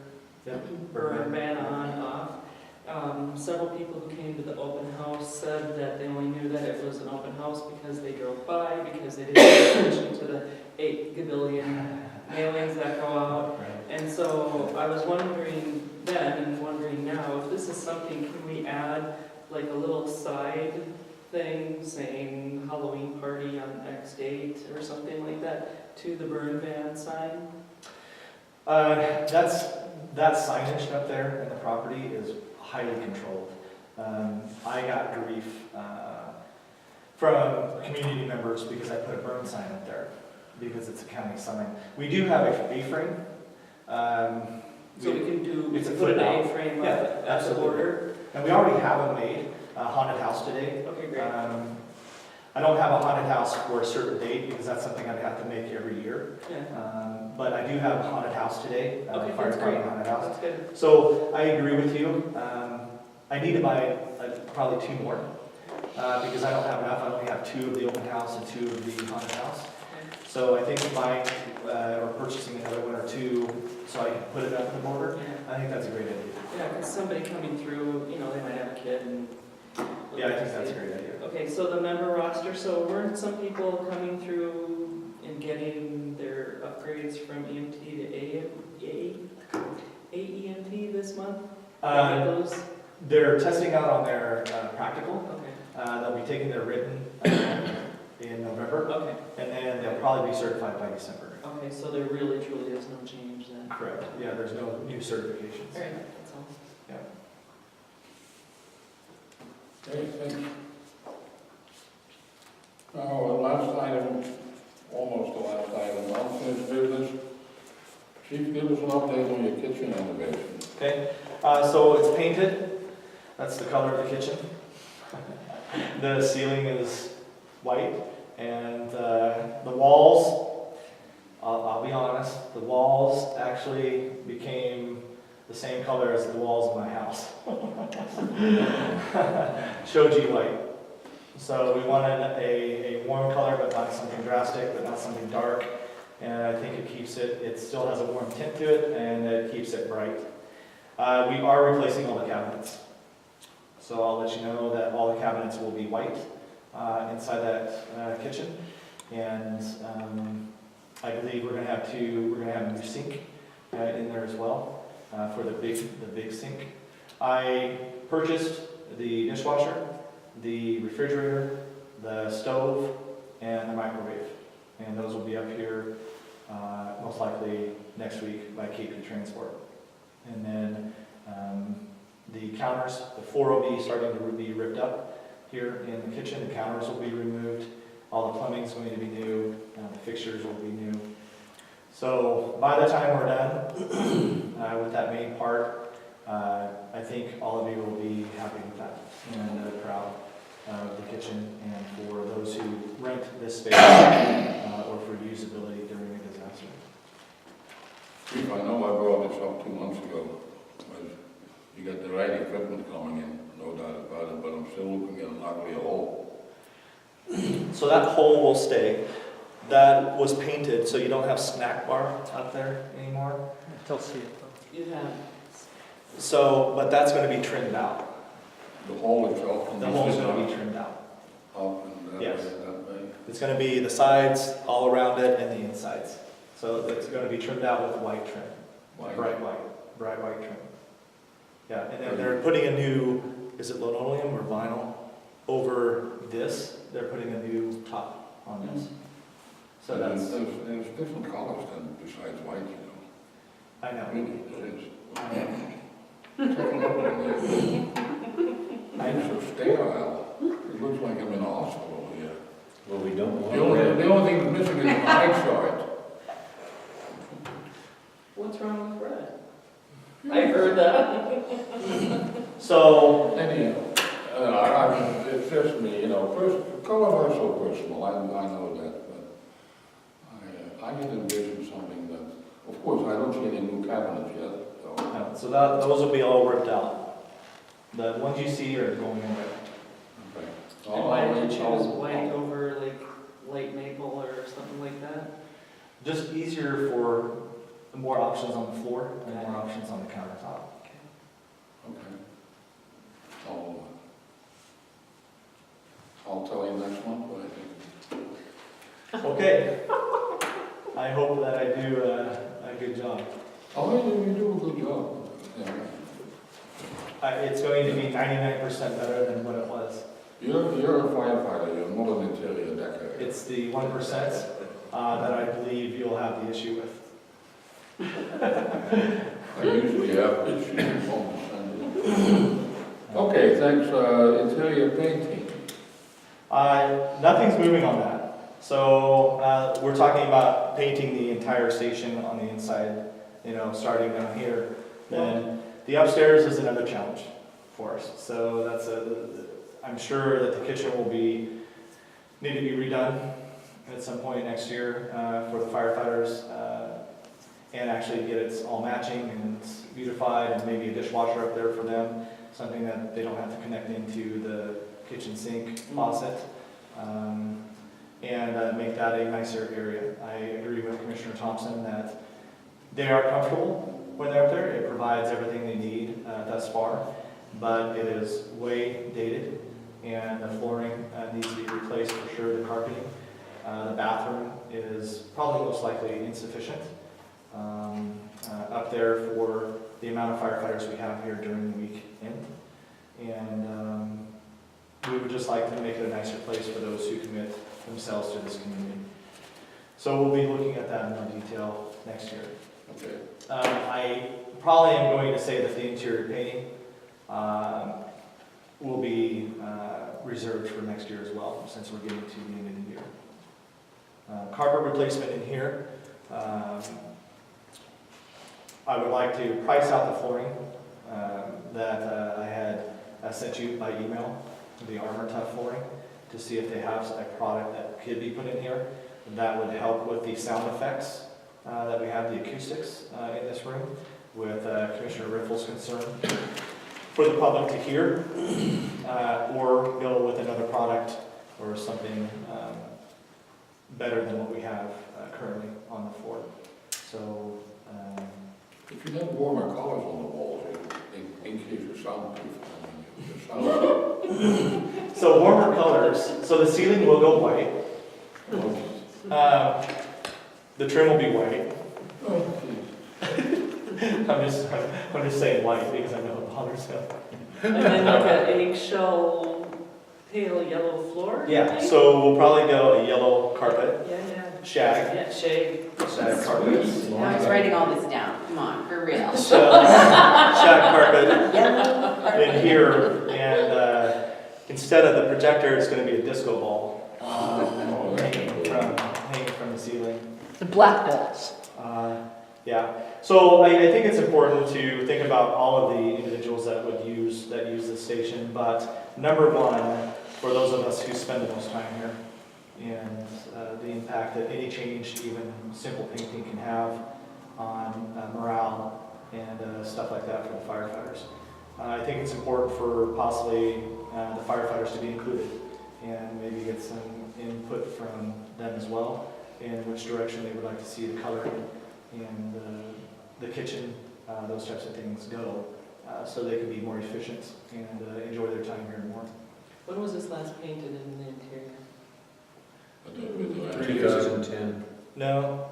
Speaker 5: burn ban on, off. Several people who came to the open house said that they only knew that it was an open house because they drove by, because they didn't pay attention to the 8 gabillion mailings that go out. And so I was wondering then and wondering now, if this is something, can we add like a little side thing saying Halloween party on X date or something like that to the burn ban sign?
Speaker 3: That signage up there in the property is highly controlled. I got grief from community members because I put a burn sign up there because it's a county sign. We do have a A-frame.
Speaker 5: So we can do,
Speaker 3: it's a
Speaker 5: put an
Speaker 3: foot
Speaker 5: A-frame
Speaker 3: Yeah,
Speaker 5: at the
Speaker 3: absolutely.
Speaker 5: border?
Speaker 3: And we already have them made, a haunted house today.
Speaker 5: Okay, great.
Speaker 3: I don't have a haunted house for a certain date because that's something I'd have to make every year.
Speaker 5: Yeah.
Speaker 3: But I do have a haunted house today,
Speaker 5: Okay,
Speaker 3: fire
Speaker 5: that's great.
Speaker 3: department haunted house.
Speaker 5: That's good.
Speaker 3: So I agree with you. I need to buy probably 2 more because I don't have enough. I only have 2 of the open house and 2 of the haunted house. So I think buying or purchasing another 1 or 2 so I can put it up in the border,
Speaker 5: Yeah,
Speaker 3: I think that's a great idea.
Speaker 5: yeah, because somebody coming through, you know, they might have a kid and.
Speaker 3: Yeah, I think that's a great idea.
Speaker 5: Okay, so the member roster, so weren't some people coming through and getting their upgrades from EMT to AEMT this month? Those?
Speaker 3: They're testing out on their practical.
Speaker 5: Okay.
Speaker 3: They'll be taking their written in November,
Speaker 5: Okay,
Speaker 3: and then they'll probably be certified by December.
Speaker 5: okay, so there really truly is no change then.
Speaker 3: Correct. Yeah, there's no new certifications.
Speaker 5: All right, that's all.
Speaker 2: Okay, thanks. Now, the last item, almost the last item, unfinished business. Chief, give us an update on your kitchen renovation.
Speaker 3: Okay, so it's painted. That's the color of the kitchen. The ceiling is white, and the walls, I'll be honest, the walls actually became the same color as the walls of my house. Shoji white. So we wanted a warm color, but not something drastic, but not something dark. And I think it keeps it still has a warm tint to it, and it keeps it bright. We are replacing all the cabinets. So I'll let you know that all the cabinets will be white inside that kitchen. And I believe we're going to have a new sink in there as well. For the big sink. I purchased the dishwasher, the refrigerator, the stove, and the microwave. And those will be up here most likely next week by KP Transport. And then the counters, the floor will be starting to be ripped up here in the kitchen. The counters will be removed. All the plumbing is going to be new. The fixtures will be new. So by the time we're done with that main part, I think all of you will be happy with that and proud of the kitchen, and for those who rent this space or for usability during a disaster.
Speaker 2: Chief, I know I brought this up 2 months ago, but you got the right equipment coming in, no doubt about it, but I'm still looking at an ugly hole.
Speaker 3: So that hole will stay. That was painted, so you don't have snack bar up there anymore.
Speaker 8: I still see it though.
Speaker 5: You have,
Speaker 3: So, but that's going to be trimmed out.
Speaker 2: The hole itself can
Speaker 3: The
Speaker 2: be
Speaker 3: hole's
Speaker 2: sit
Speaker 3: going to
Speaker 2: up,
Speaker 3: be trimmed out.
Speaker 2: up and that
Speaker 3: Yes.
Speaker 2: way, that way.
Speaker 3: It's going to be the sides all around it and the insides. So it's going to be trimmed out with white trim,
Speaker 2: White.
Speaker 3: bright white trim. Yeah, and then they're putting a new, is it linoleum or vinyl, over this. They're putting a new top on this. So that's,
Speaker 2: There's different colors than besides white, you know.
Speaker 3: I know.
Speaker 2: Really, there is.
Speaker 3: I know.
Speaker 2: Take a look at it. It's so sterile. It looks like I'm in a hospital here.
Speaker 1: Well, we don't want
Speaker 2: The only thing that's missing is an eye chart.
Speaker 5: what's wrong with red? I heard that.
Speaker 3: So,
Speaker 2: Anyhow, it's just me, you know, colors are so personal, I know that, but I can envision something that, of course, I don't see any new cabinets yet, so.
Speaker 3: so those will be all ripped out. The ones you see are going in there.
Speaker 2: Okay.
Speaker 5: And why did you choose white over like light maple or something like that?
Speaker 3: Just easier for more options on the floor and more options on the countertop.
Speaker 2: Okay. I'll tell you next month what I think.
Speaker 3: Okay. I hope that I do a good job.
Speaker 2: Oh, you do a good job. Yeah.
Speaker 3: It's going to be 99% better than what it was.
Speaker 2: You're a firefighter, you're not an interior decorator.
Speaker 3: It's the 1% that I believe you'll have the issue with.
Speaker 2: I usually have issues with 1%. Okay, thanks. Interior painting.
Speaker 3: Nothing's moving on that. So we're talking about painting the entire station on the inside, you know, starting down here. Then the upstairs is another challenge for us. So that's I'm sure that the kitchen will need to be redone at some point next year for the firefighters, and actually get it all matching and beautified, and maybe a dishwasher up there for them, something that they don't have to connect into the kitchen sink faucet, and make that a nicer area. I agree with Commissioner Thompson that they are comfortable when they're up there. It provides everything they need thus far, but it is way dated, and the flooring needs to be replaced for sure, the carpeting. The bathroom is probably most likely insufficient up there for the amount of firefighters we have here during the weekend. And we would just just like to make it a nicer place for those who commit themselves to this community. So we'll be looking at that in more detail next year.
Speaker 2: Okay.
Speaker 3: I probably am going to say that the interior painting will be reserved for next year as well, since we're getting to the end of the year. Carpet replacement in here. I would like to price out the flooring that I had sent you by email, the Armor Tough flooring, to see if they have a product that could be put in here that would help with the sound effects that we have, the acoustics in this room, with Commissioner Riffle's concern for the public to hear, or go with another product or something better than what we have currently on the floor. So,
Speaker 2: If you had warmer colors on the walls, in case your soundproof,
Speaker 3: so warmer colors. So the ceiling will go white. The trim will be white. I'm just saying white because I know it bothers him.
Speaker 5: And then like an eggshell, pale yellow floor?
Speaker 3: Yeah.
Speaker 5: maybe?
Speaker 3: So we'll probably go a yellow carpet,
Speaker 5: Yeah,
Speaker 3: shag
Speaker 5: shade.
Speaker 3: carpet.
Speaker 10: Now he's writing all this down, come on, for real.
Speaker 3: Shag carpet
Speaker 10: Yellow carpet.
Speaker 3: in here, and instead of the projector, it's going to be a disco ball hanging from the ceiling.
Speaker 7: The black balls.
Speaker 3: Yeah. So I think it's important to think about all of the individuals that use this station. But number one, for those of us who spend the most time here, and the impact that any change, even simple painting, can have on morale and stuff like that for the firefighters. I think it's important for possibly the firefighters to be included and maybe get some input from them as well in which direction they would like to see the coloring and the kitchen, those types of things go, so they can be more efficient and enjoy their time here more.
Speaker 5: When was this last painted in the interior?
Speaker 6: 2010.
Speaker 3: No,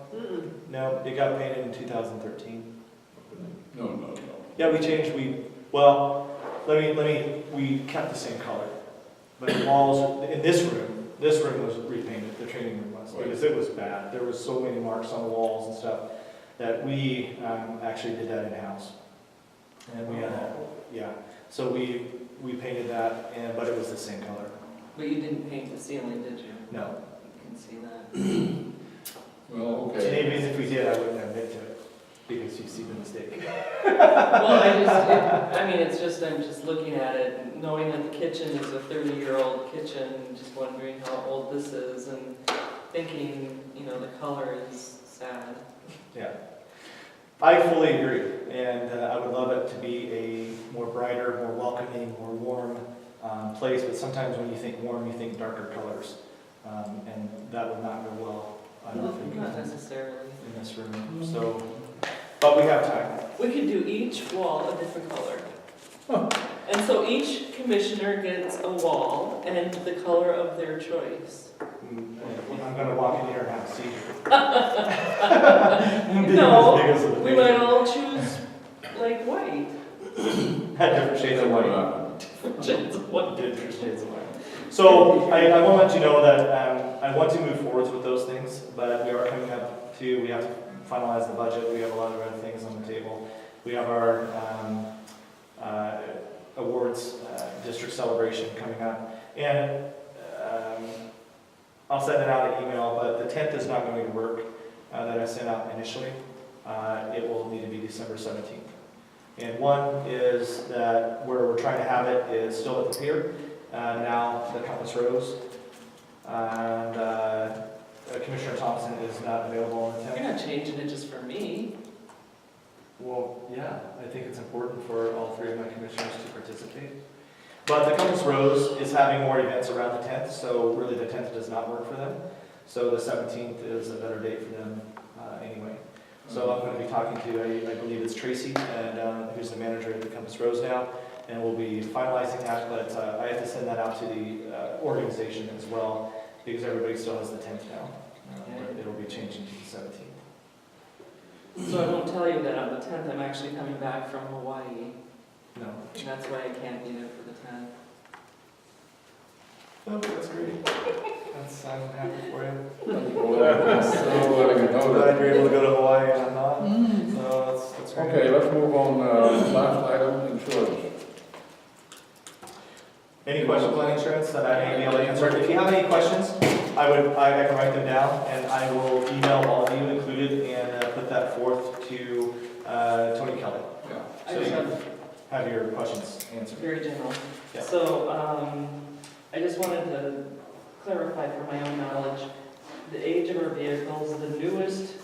Speaker 3: it got painted in 2013.
Speaker 2: No.
Speaker 3: Yeah, we changed, we kept the same color. But the walls, in this room was repainted, the training room was, because it was bad. There was so many marks on the walls and stuff that we actually did that in-house. And we had that, yeah. So we painted that, but it was the same color.
Speaker 5: But you didn't paint the ceiling, did you?
Speaker 3: No.
Speaker 5: I can see that.
Speaker 2: Well,
Speaker 3: And
Speaker 2: okay.
Speaker 3: even if we did, I wouldn't admit to it, because you see the mistake.
Speaker 5: Well, I'm just looking at it, and knowing that the kitchen is a 30-year-old kitchen, just wondering how old this is, and thinking, the color is sad.
Speaker 3: Yeah. I fully agree, and I would love it to be a more brighter, more welcoming, more warm place, but sometimes when you think warm, you think darker colors, and that would not go well, I don't think,
Speaker 5: Not necessarily.
Speaker 3: in this room, so, but we have time.
Speaker 5: We could do each wall a different color. And so each commissioner gets a wall and the color of their choice.
Speaker 3: I'm gonna walk in here and have a seizure.
Speaker 5: No, we might all choose like white.
Speaker 3: Had different shades of white.
Speaker 5: Shades of white.
Speaker 3: Different shades of white. So I want to let you know that I want to move forwards with those things, but we are coming up to, we have to finalize the budget. We have a lot of other things on the table. We have our awards district celebration coming up, and I'll send it out an email, but the 10th is not going to work that I sent out initially. It will need to be December 17th. And one is that where we're trying to have it is still at the pier, now the Compass Rose. And Commissioner Thompson is not available on the 10th.
Speaker 5: You're not changing it just for me.
Speaker 3: Well, yeah, I think it's important for all three of my commissioners to participate. But the Compass Rose is having more events around the 10th, so really the 10th does not work for them. So the 17th is a better date for them anyway. So I'm going to be talking to, I believe it's Tracy, and who's the manager at the Compass Rose now, and we'll be finalizing that, but I have to send that out to the organization as well, because everybody still has the 10th now. But it'll be changing to the 17th.
Speaker 5: So I won't tell you that on the 10th I'm actually coming back from Hawaii.
Speaker 3: No.
Speaker 5: And that's why I can't be there for the 10th.
Speaker 3: Oh, that's great. That's, I'm happy for you.
Speaker 2: Thank you for letting me know
Speaker 3: I'm
Speaker 2: that.
Speaker 3: glad you're able to go to Hawaii and I'm not. So that's great.
Speaker 2: Okay, let's move on, last item, insurance.
Speaker 3: Any questions on insurance that I may be able to answer? If you have any questions, I can write them down and I will email all of you included and put that forth to Tony Kelly.
Speaker 2: Yeah.
Speaker 5: I
Speaker 3: So
Speaker 5: just
Speaker 3: you
Speaker 5: have
Speaker 3: have your questions answered.
Speaker 5: very general.
Speaker 3: Yeah.
Speaker 5: So, I just wanted to clarify for my own knowledge, the age of our vehicles, the newest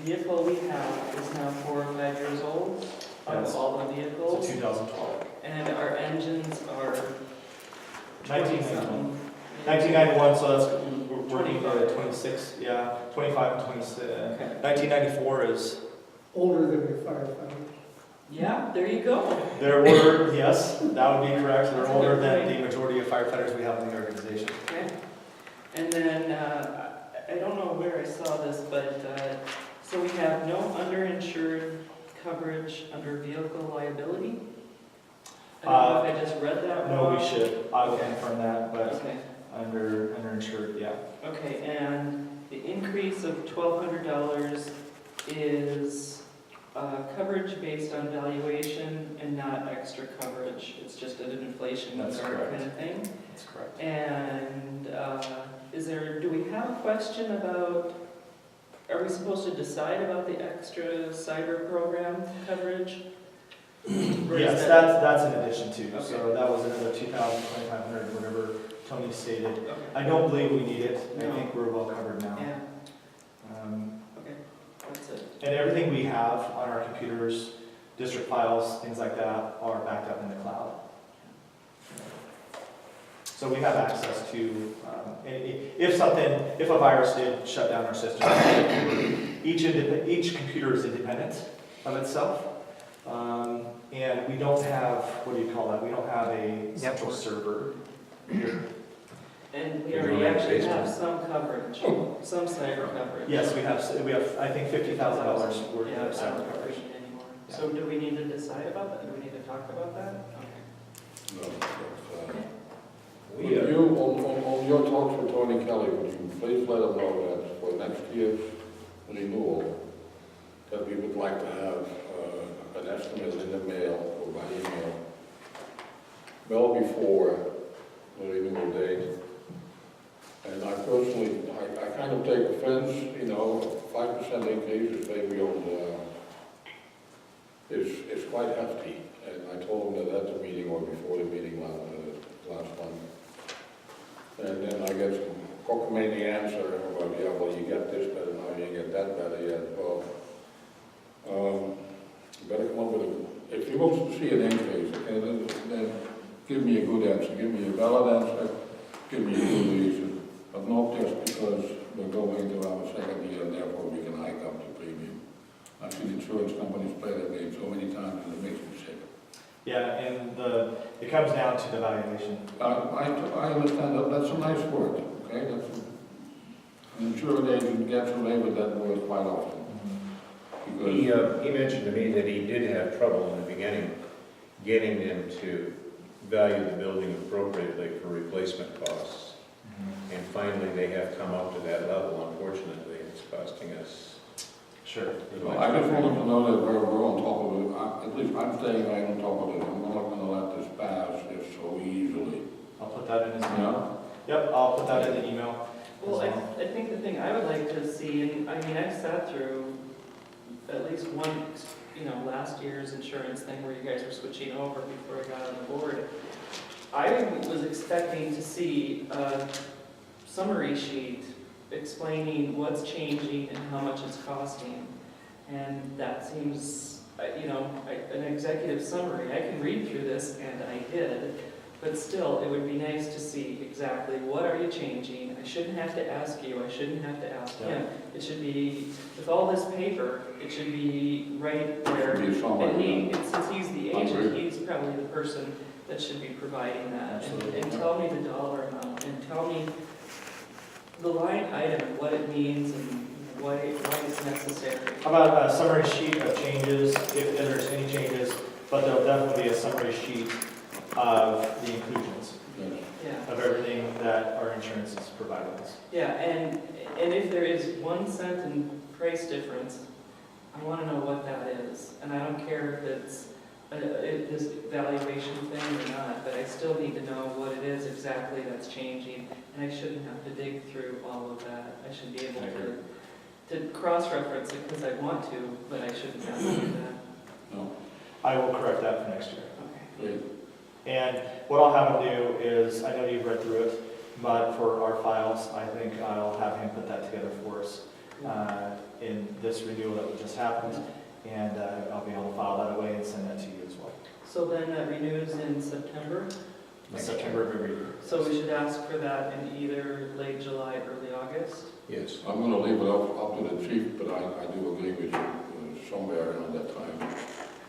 Speaker 5: vehicle we have is now 4 or 5 years old out
Speaker 3: Yes.
Speaker 5: of all the
Speaker 3: So
Speaker 5: vehicles.
Speaker 3: 2012.
Speaker 5: And our engines are
Speaker 3: 1991.
Speaker 5: 20-something.
Speaker 3: 1991, so that's, we're working at 26, yeah, 25 and 26.
Speaker 5: Okay.
Speaker 3: 1994 is,
Speaker 9: Older than your firefighter.
Speaker 5: Yeah, there you go.
Speaker 3: they're older, yes, that would be correct. They're
Speaker 5: That's a
Speaker 3: older
Speaker 5: good
Speaker 3: than
Speaker 5: point.
Speaker 3: the majority of firefighters we have in the organization.
Speaker 5: Okay. And then, I don't know where I saw this, but, so we have no underinsured coverage under vehicle liability? I don't know if I just read that
Speaker 3: No,
Speaker 5: wrong.
Speaker 3: we should, I will confirm that, but
Speaker 5: Okay,
Speaker 3: underinsured, yeah.
Speaker 5: okay, and the increase of $1,200 is coverage based on valuation and not extra coverage. It's just an inflation
Speaker 3: That's
Speaker 5: kind
Speaker 3: correct.
Speaker 5: of thing.
Speaker 3: That's correct.
Speaker 5: And do we have a question about, are we supposed to decide about the extra cyber program coverage? Or is
Speaker 3: Yes,
Speaker 5: that-
Speaker 3: that's in addition to, so
Speaker 5: Okay.
Speaker 3: that was another 2,000, 2,500, whatever Tony stated.
Speaker 5: Okay.
Speaker 3: I don't believe we need it, I
Speaker 5: No.
Speaker 3: think we're well covered now.
Speaker 5: Yeah,
Speaker 3: Um,
Speaker 5: okay, that's it.
Speaker 3: And everything we have on our computers, district files, things like that, are backed up in the cloud. So we have access to, if a virus did shut down our system, each computer is independent of itself. And we don't have, what do you call that? We don't have a central server here.
Speaker 5: And we
Speaker 1: You
Speaker 5: already
Speaker 1: don't have
Speaker 5: actually
Speaker 1: Facebook?
Speaker 5: have some coverage, some cyber coverage.
Speaker 3: Yes, we have, I think, $50,000 worth
Speaker 5: Yeah,
Speaker 3: of
Speaker 5: I
Speaker 3: cyber
Speaker 5: don't
Speaker 3: coverage.
Speaker 5: appreciate anymore. So do we need to decide about that? Do we need to talk about that? Okay.
Speaker 2: No, that's,
Speaker 1: We,
Speaker 2: Would you, on your talks with Tony Kelly, would you please let him know that for next year's renewal, that we would like to have an estimate in the mail or by email well before the renewal date. And I personally, I kind of take offense, 5% increase is maybe on is quite hefty. And I told him that at the meeting or before the meeting last month. And then I get some cockamamie answer about, yeah, well, you get this better now, you get that better yet. Well, you better come up with if you want to see an increase, okay, then give me a good answer, give me a valid answer, give me a good reason. But not just because we're going into our second year and therefore we can hike up the premium. I've seen insurance companies play that game so many times and it makes me sick.
Speaker 3: Yeah, and it comes down to the valuation.
Speaker 2: I understand that, that's a nice word, okay? That's, an insurance agent gets away with that word quite often. Because
Speaker 6: He mentioned to me that he did have trouble in the beginning getting them to value the building appropriately for replacement costs. And finally, they have come up to that level. Unfortunately, it's costing us.
Speaker 3: Sure.
Speaker 2: I just want them to know that we're on top of it. At least I'm staying right on top of it. I'm not gonna let this pass just so easily.
Speaker 3: I'll put that in his email. Yep, I'll put that in the email.
Speaker 5: Well, I think the thing I would like to see, and I mean, I've sat through at least one, last year's insurance thing where you guys were switching over before I got on the board. I was expecting to see a summary sheet explaining what's changing and how much it's costing. And that seems, an executive summary. I can read through this, and I did, but still, it would be nice to see exactly what are you changing. I shouldn't have to ask you, I shouldn't have to ask him. It should be, with all this paper, it should be right there.
Speaker 2: Should be a summary,
Speaker 5: And since he's the agent, he's probably the person that should be providing that.
Speaker 3: Absolutely.
Speaker 5: And tell me the dollar amount, and tell me the line item, what it means, and why it's necessary.
Speaker 3: How about a summary sheet of changes, if there's any changes, but there'll definitely be a summary sheet of the inclusions,
Speaker 2: Yes.
Speaker 5: Yeah.
Speaker 3: of everything that that our insurance is providing us.
Speaker 5: Yeah, and if there is 1 cent in price difference, I want to know what that is. And I don't care if it's this valuation thing or not, but I still need to know what it is exactly that's changing. And I shouldn't have to dig through all of that. I should be able to cross-reference it because I want to, but I shouldn't have to do that.
Speaker 2: No?
Speaker 3: I will correct that for next year.
Speaker 5: Okay.
Speaker 2: Great.
Speaker 3: And what I'll have him do is, I know you've read through it, but for our files, I think I'll have him put that together for us in this renewal that just happened, and I'll be able to file that away and send that to you as well.
Speaker 5: So then that renews in September?
Speaker 3: September of every year.
Speaker 5: So we should ask for that in either late July, early August?
Speaker 6: Yes.
Speaker 2: I'm gonna leave it up to the chief, but I do agree with you, somewhere around that time.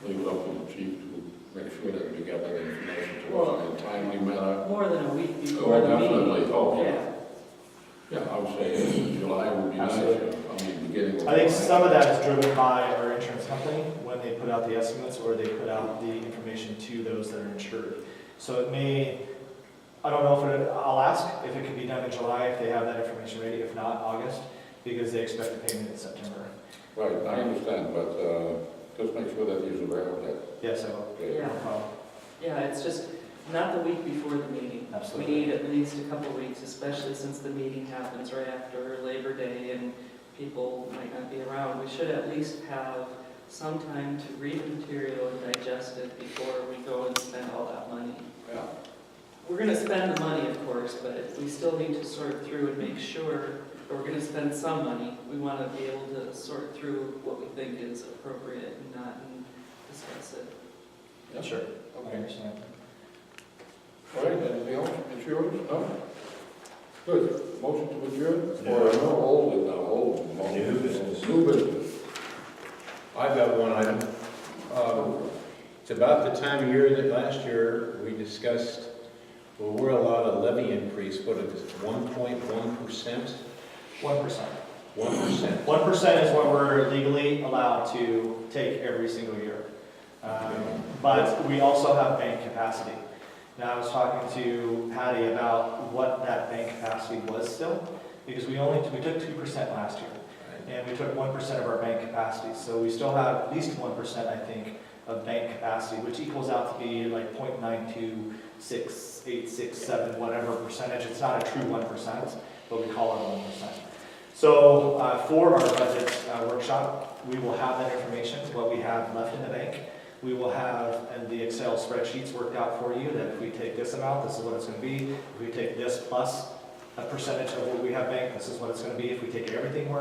Speaker 2: Leave it up to the chief to make sure that we get that information to us in a timely manner.
Speaker 5: More than a week before
Speaker 2: Oh,
Speaker 5: the meeting.
Speaker 2: definitely, oh, yeah.
Speaker 5: Yeah.
Speaker 2: Yeah, I would say July would be nice,
Speaker 3: Absolutely.
Speaker 2: I mean, beginning of.
Speaker 3: I think
Speaker 2: July.
Speaker 3: some of that is driven by our insurance company when they put out the estimates or they put out the information to those that are insured. So it may, I don't know if I'll ask if it can be done in July if they have that information ready, if not August, because they expect the payment in September.
Speaker 2: Right, I understand, but just make sure that he's aware of that.
Speaker 3: Yes, I will.
Speaker 2: Okay.
Speaker 5: Yeah.
Speaker 3: No problem.
Speaker 5: Yeah, it's just not the week before the meeting.
Speaker 3: Absolutely.
Speaker 5: We need at least a couple weeks, especially since the meeting happens right after Labor Day and people might not be around. We should at least have some time to read the material and digest it before we go and spend all that money.
Speaker 2: Yeah.
Speaker 5: We're gonna spend the money, of course, but we still need to sort through and make sure, or we're gonna spend some money. We wanna be able to sort through what we think is appropriate and not discuss it.
Speaker 2: Yeah.
Speaker 3: Sure. I
Speaker 2: Okay.
Speaker 3: understand.
Speaker 2: All right, anything else? Insurance? No? Good. Motion to adjourn?
Speaker 6: No.
Speaker 2: Or no, old motion.
Speaker 6: New business.
Speaker 2: New business.
Speaker 6: I've got one item. It's about the time of year that last year we discussed, well, we're allowed a levy increase, what is it, 1.1%?
Speaker 3: 1%.
Speaker 6: 1%.
Speaker 3: 1% is what we're legally allowed to take every single year. But we also have bank capacity. Now, I was talking to Patty about what that bank capacity was still, because we took 2% last year, and we took 1% of our bank capacity. So we still have at least 1%, I think, of bank capacity, which equals out to be like 0.92687, whatever percentage. It's not a true 1%, but we call it 1%. So for our budget workshop, we will have that information, what we have left in the bank. We will have and the Excel spreadsheets worked out for you that if we take this amount, this is what it's going to be. If we take this plus a percentage of what we have banked, this is what it's going to be. If we take everything we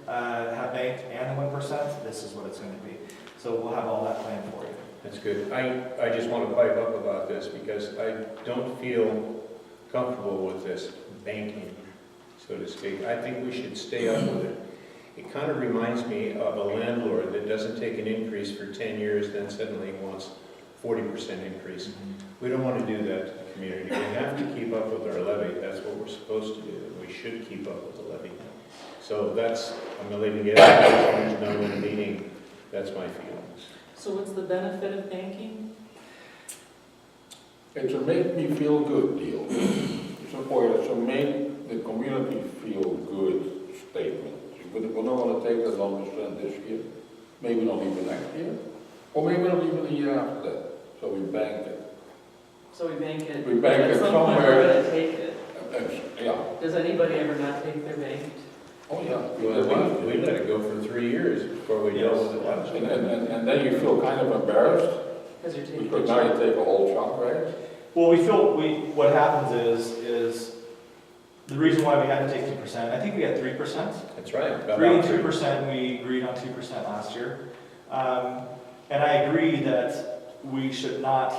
Speaker 3: have banked and the 1%, this is what it's going to be. So we'll have all that planned for you.
Speaker 6: That's good. I just want to pipe up about this because I don't feel comfortable with this banking, so to speak. I think we should stay up with it. It kind of reminds me of a landlord that doesn't take an increase for 10 years, then suddenly wants 40% increase. We don't want to do that to the community. We have to keep up with our levy. That's what we're supposed to do. We should keep up with the levy. So that's, I'm going to leave it at that. There's no meeting. That's my feelings.
Speaker 5: So what's the benefit of banking?
Speaker 2: It's a make me feel good deal. It's a make the community feel good statement. We're not going to take that 1% this year, maybe not even next year, or maybe not even the year after that. So we bank it.
Speaker 5: So we bank it.
Speaker 2: We bank
Speaker 5: At
Speaker 2: it
Speaker 5: some point
Speaker 2: somewhere.
Speaker 5: we're gonna take it.
Speaker 2: Yeah.
Speaker 5: Does anybody ever not take their bank?
Speaker 2: Oh, yeah.
Speaker 6: Well, we let it go for 3 years before we dealt with it last year.
Speaker 2: And then you feel kind of embarrassed,
Speaker 5: Because you're taking
Speaker 2: because
Speaker 5: it.
Speaker 2: now you take a whole chunk, right?
Speaker 3: Well, what happens is the reason why we had to take 2%, I think we had 3%.
Speaker 6: That's right. about
Speaker 3: 3 and
Speaker 6: three.
Speaker 3: 2%, we agreed on 2% last year. And I agree that we should not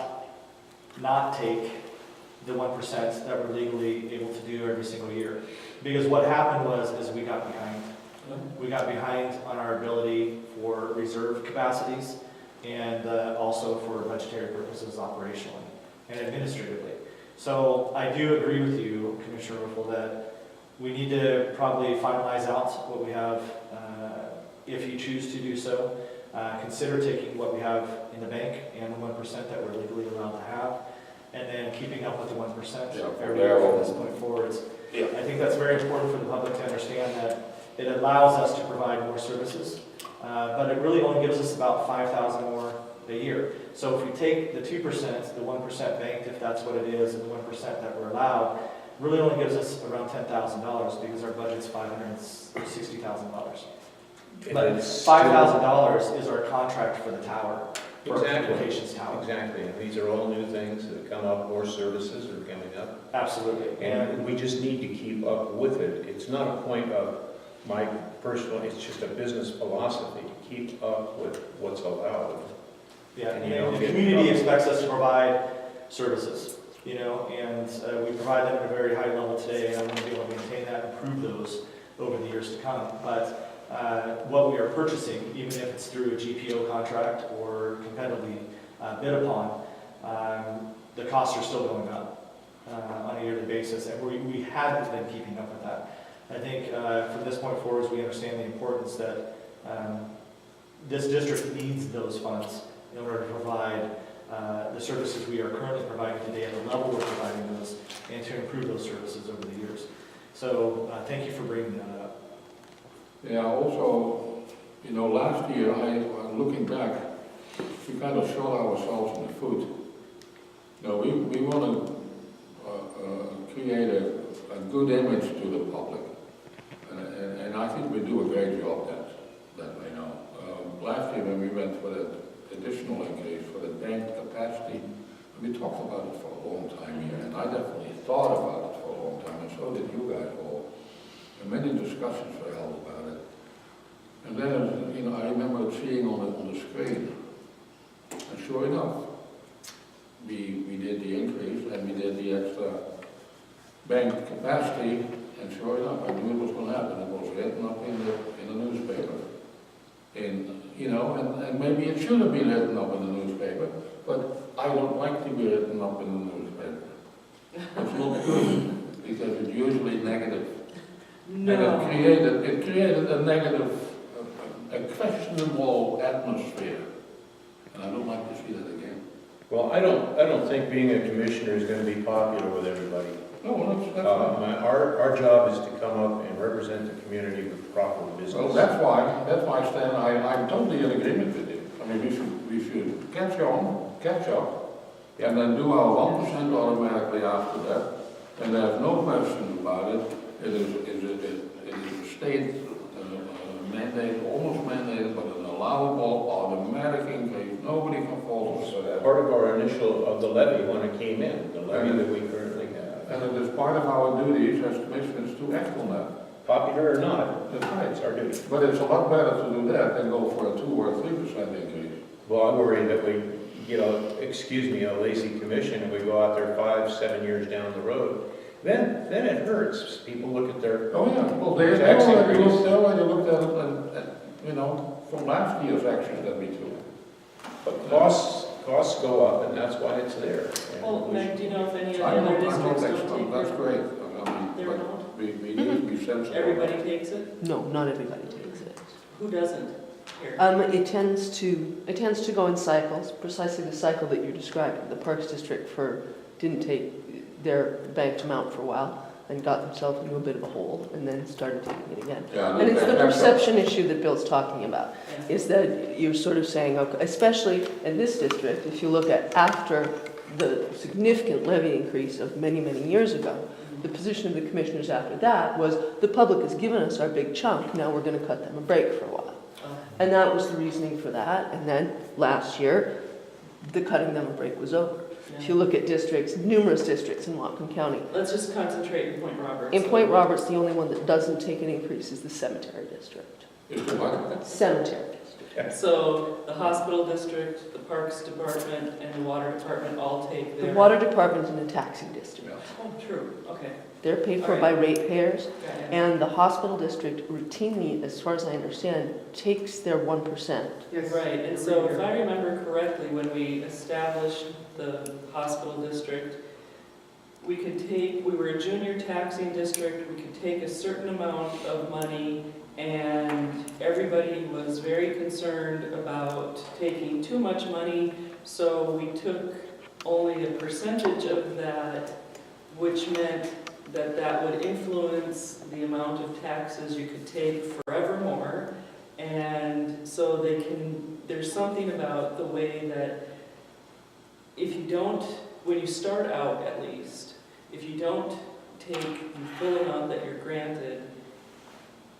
Speaker 3: take the 1% that we're legally able to do every single year. Because what happened is we got behind. We got behind on our ability for reserve capacities and also for budgetary purposes operationally and administratively. So I do agree with you, Commissioner Riffle, that we need to probably finalize out what we have, if you choose to do so. Consider taking what we have in the bank and the 1% that we're legally allowed to have. and then keeping up with the 1%
Speaker 2: Yeah,
Speaker 3: every year from this point forward.
Speaker 2: Yeah.
Speaker 3: I think that's very important for the public to understand that it allows us to provide more services, but it really only gives us about 5,000 more a year. So if we take the 2%, the 1% banked, if that's what it is, and the 1% that we're allowed, really only gives us around $10,000 because our budget's $560,000.
Speaker 6: And
Speaker 3: But
Speaker 6: it's still-
Speaker 3: $5,000 is our contract for the tower, for our
Speaker 6: Exactly.
Speaker 3: communications tower.
Speaker 6: Exactly, and these are all new things that come up, more services are coming up.
Speaker 3: Absolutely.
Speaker 6: And we just need to keep up with it. It's not a point of my personal, it's just a business philosophy to keep up with what's allowed.
Speaker 3: Yeah,
Speaker 6: And you
Speaker 3: and
Speaker 6: don't
Speaker 3: the
Speaker 6: get
Speaker 3: community
Speaker 6: trouble.
Speaker 3: expects us to provide services, you know, and we provide them at a very high level today, and I want to be able to maintain that and improve those over the years to come. But what we are purchasing, even if it's through a GPO contract or competitively bid upon, the costs are still going up on a yearly basis, and we haven't been keeping up with that. I think from this point forward, we understand the importance that this district needs those funds in order to provide the services we are currently providing today at the level we're providing those, and to improve those services over the years. So thank you for bringing that up.
Speaker 2: Yeah, also, you know, last year, looking back, we kind of shot ourselves in the foot. You know, we want to create a good image to the public. And I think we do a great job that way now. Last year when we went for that additional increase for the bank capacity, we talked about it for a long time here, and I definitely thought about it for a long time, and so did you guys all. And many discussions were held about it. And then, you know, I remember seeing on the screen, and sure enough, we did the increase and we did the extra bank capacity, and sure enough, I knew it was going to happen. It was written up in the newspaper. And, you know, and maybe it should have been written up in the newspaper, but I don't like to be written up in the newspaper. It's not good, because it's usually negative.
Speaker 5: No.
Speaker 2: And it created a negative, a questionable atmosphere. And I don't like to see that again.
Speaker 6: Well, I don't think being a commissioner is going to be popular with everybody.
Speaker 2: No, that's fine.
Speaker 6: Our job is to come up and represent the community with proper business.
Speaker 2: Well, that's why, Stan, I'm totally in agreement with you. I mean, we should catch up, and then do our 1% automatically after that. And there's no question about it. It is a state mandate, almost mandated, but an allowable automatic increase. Nobody can fault us for that.
Speaker 6: Part of our initial, of the levy when it came in, the levy that we currently have.
Speaker 2: And it is part of our duties as commissioners to act on that.
Speaker 6: Popular or not,
Speaker 2: That's right.
Speaker 6: it's our duty.
Speaker 2: But it's a lot better to do that than go for a 2 or 3% increase.
Speaker 6: Well, I'm worried that we, you know, excuse me, a lazy commission, and we go out there 5-7 years down the road. Then it hurts. People look at their,
Speaker 2: Oh, yeah, well, they
Speaker 6: Tax
Speaker 2: already
Speaker 6: increase.
Speaker 2: looked at it, and, you know, from last year's actions that we took.
Speaker 6: but costs go up, and that's why it's there. And
Speaker 5: Well,
Speaker 6: we
Speaker 5: Meg,
Speaker 6: should-
Speaker 5: do you know if any of the
Speaker 2: I
Speaker 5: other
Speaker 2: know
Speaker 5: districts
Speaker 2: that's,
Speaker 5: don't take
Speaker 2: that's
Speaker 5: their,
Speaker 2: great. I mean,
Speaker 5: their
Speaker 2: but
Speaker 5: amount?
Speaker 2: we need to be sensible.
Speaker 5: Everybody takes it?
Speaker 7: No, not everybody takes it.
Speaker 5: Who doesn't here?
Speaker 7: It tends to go in cycles, precisely the cycle that you're describing. The Parks District didn't take their banked amount for a while and got themselves into a bit of a hole and then started taking it again.
Speaker 2: Yeah,
Speaker 7: And it's the
Speaker 2: that's-
Speaker 7: perception issue that Bill's talking about,
Speaker 5: Yeah.
Speaker 7: is that you're sort of saying, okay, especially in this district, if you look at after the significant levy increase of many, many years ago, the position of the commissioners after that was, the public has given us our big chunk, now we're going to cut them a break for a while. And that was the reasoning for that. And then last year, the cutting them a break was over. If you look at districts, numerous districts in Whatcom County.
Speaker 5: Let's just concentrate in Point Roberts.
Speaker 7: In Point Roberts, the only one that doesn't take an increase is the cemetery district.
Speaker 2: Is the what?
Speaker 7: Cemetery district.
Speaker 5: So the hospital district, the parks department, and the water department all take
Speaker 7: The
Speaker 5: their...
Speaker 7: water department's in a taxing district.
Speaker 5: Oh, true, okay.
Speaker 7: They're paid for by ratepayers.
Speaker 5: Got it.
Speaker 7: And the hospital district routinely, as far as I understand, takes their 1%.
Speaker 5: Right, and so if I remember correctly, when we established the hospital district, we were a junior taxing district, we could take a certain amount of money, and everybody was very concerned about taking too much money, so we took only a percentage of that, which meant that that would influence the amount of taxes you could take forevermore. And so there's something about the way that if you don't, when you start out at least, if you don't take the full amount that you're granted,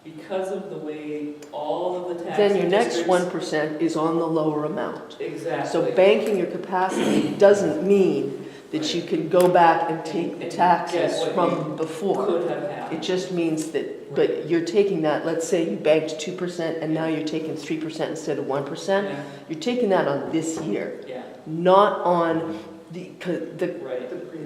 Speaker 5: because of the way all of the tax
Speaker 7: Then your next
Speaker 5: districts-
Speaker 7: 1% is on the lower amount.
Speaker 5: Exactly.
Speaker 7: So banking your capacity doesn't mean that you can go back and take the
Speaker 5: And
Speaker 7: taxes
Speaker 5: get what
Speaker 7: from before.
Speaker 5: could have had.
Speaker 7: It just means that, but you're taking that, let's say you banked 2% and now you're taking 3% instead of 1%.
Speaker 5: Yeah,
Speaker 7: You're taking that on this year,
Speaker 5: yeah,
Speaker 7: not on the
Speaker 5: right.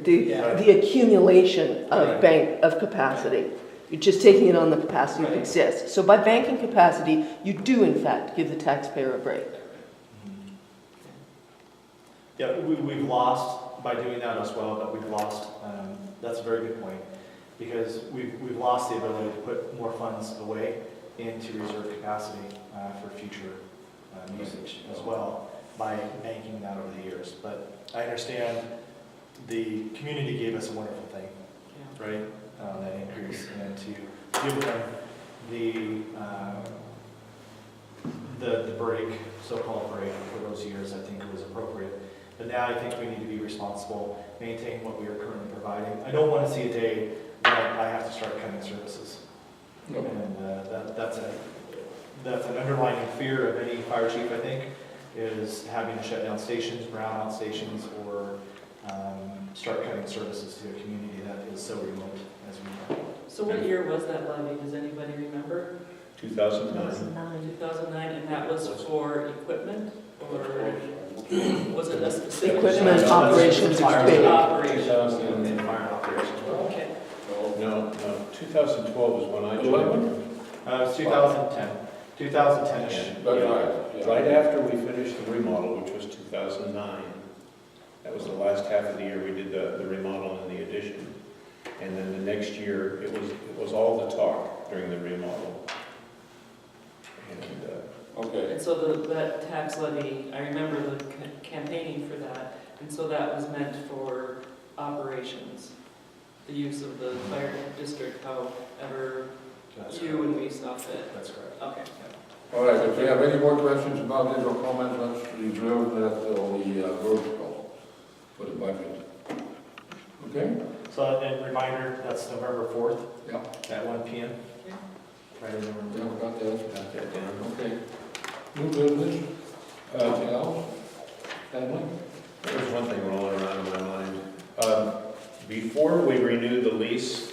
Speaker 3: Yeah.
Speaker 7: the accumulation of
Speaker 3: Right.
Speaker 7: bank, of capacity. You're just taking it on the capacity that
Speaker 5: Right.
Speaker 7: exists. So by banking capacity, you do in fact give the taxpayer a break.
Speaker 3: Yeah, we've lost by doing that as well, but we've lost, that's a very good point, because we've lost the ability to put more funds away into reserve capacity for future usage as well by banking that over the years. But I understand the community gave us a wonderful thing,
Speaker 5: Yeah.
Speaker 3: right? That increase, and to give them the break, so-called break for those years, I think it was appropriate. But now I think we need to be responsible, maintain what we are currently providing. I don't want to see a day that I have to start cutting services.
Speaker 2: No.
Speaker 3: And that's an underlying fear of any fire chief, I think, is having to shut down stations, brown out stations, or start cutting services to a community that is so remote as we are.
Speaker 5: So what year was that levy? Does anybody remember?
Speaker 6: 2009.
Speaker 5: 2009, and that was for equipment, or was it a specific?
Speaker 7: Equipment, operations, expended.
Speaker 5: Operations.
Speaker 6: 2000.
Speaker 3: In fire operations.
Speaker 5: Okay.
Speaker 6: No, 2012 was when I joined.
Speaker 3: It was 2010, 2010-ish.
Speaker 2: That's right. Yeah.
Speaker 6: Right after we finished the remodel, which was 2009. That was the last half of the year we did the remodel and the addition. And then the next year, it was all the talk during the remodel. And
Speaker 2: Okay.
Speaker 5: And so that tax levy, I remember the campaigning for that, and so that was meant for operations, the use of the fire district, however
Speaker 3: That's
Speaker 5: you and we saw fit.
Speaker 3: That's correct.
Speaker 5: Okay.
Speaker 2: All right, if you have any more questions about this or comments, let's reserve that till the road call for the budget. Okay?
Speaker 3: So, and reminder, that's November 4th
Speaker 2: Yeah.
Speaker 3: at 1 p.m.
Speaker 5: Yeah.
Speaker 3: Right in
Speaker 2: Yeah,
Speaker 3: November.
Speaker 2: got that.
Speaker 6: got that down.
Speaker 2: Okay. New business? Anything else? Stanley?
Speaker 6: There's one thing rolling around in my mind. Before we renew the lease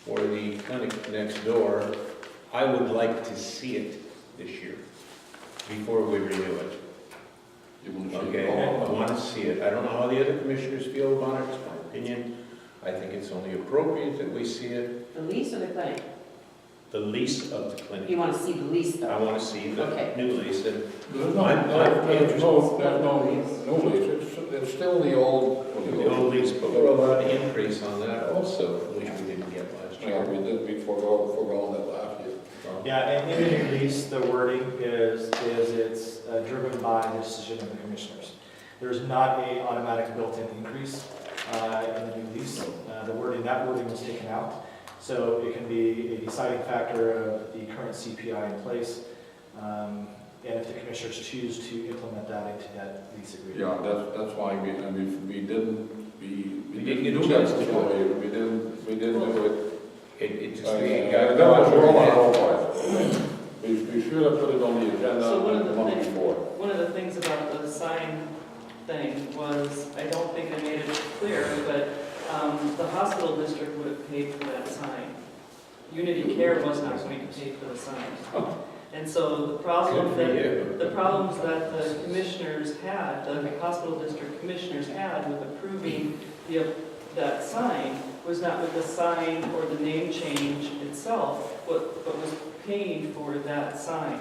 Speaker 6: for the clinic next door, I would like to see it this year, before we renew it.
Speaker 2: You want to see
Speaker 6: Okay,
Speaker 2: it
Speaker 6: I
Speaker 2: all?
Speaker 6: want to see it. I don't know how the other commissioners feel about it, it's my opinion. I think it's only appropriate that we see it,
Speaker 10: The lease or the clinic?
Speaker 6: the lease of the
Speaker 10: You
Speaker 6: clinic.
Speaker 10: want to see the lease
Speaker 6: I
Speaker 10: though?
Speaker 6: want to see the
Speaker 10: Okay.
Speaker 6: new lease, and
Speaker 2: There's no,
Speaker 6: I'm
Speaker 2: there's no lease. It's still the old.
Speaker 6: the old lease, but we're allowed to increase on that also, which we didn't get last
Speaker 2: Yeah,
Speaker 6: year.
Speaker 2: we did, we forego that last year.
Speaker 3: Yeah, and in the new lease, the wording is it's driven by the decision of the commissioners. There's not a automatic built-in increase in the new lease. That wording was taken out. So it can be a deciding factor of the current CPI in place, and if the commissioners choose to implement that into that lease agreement.
Speaker 2: Yeah, that's why we didn't
Speaker 6: get
Speaker 2: do
Speaker 6: a
Speaker 2: that
Speaker 6: chance to do
Speaker 2: before. We didn't do it.
Speaker 6: It just,
Speaker 2: That was wrong on our part. We should have put it on the agenda
Speaker 5: So one of the
Speaker 2: the month
Speaker 5: things-
Speaker 2: before.
Speaker 5: One of the things about the sign thing was, I don't think I made it clear, but the hospital district would have paid for that sign. Unity Care was not going to pay for the sign. And so the problem that the problems that the commissioners had, the hospital district commissioners had with approving that sign was not with the sign or the name change itself, but was paying for that sign.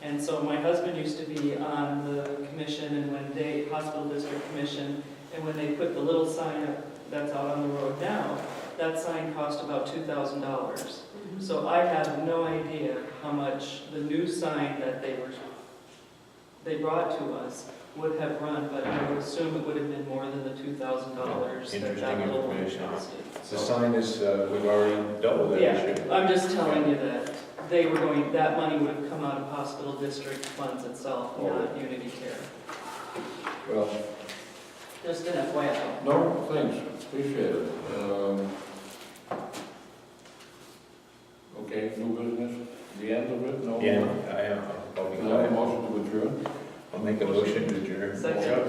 Speaker 5: And so my husband used to be on the commission, and when hospital district commission, and when they put the little sign up that's out on the road now, that sign cost about $2,000. So I have no idea how much the new sign that they brought to us would have run, but I would assume it would have been more than the $2,000 that that
Speaker 6: Interesting
Speaker 5: little one
Speaker 6: information.
Speaker 5: costed.
Speaker 6: The sign is, we've already doubled that
Speaker 5: Yeah,
Speaker 6: issue.
Speaker 5: I'm just telling you that they were going, that money would have come out of hospital district funds itself, not Unity Care.
Speaker 2: Well,
Speaker 5: Just an FYI.
Speaker 2: no, thanks, appreciate it. Okay, new business, the end of it, no?
Speaker 6: Yeah,
Speaker 2: more?
Speaker 6: I am,
Speaker 2: Can I have a motion to adjourn?
Speaker 6: I'll make a motion to adjourn.
Speaker 5: Second.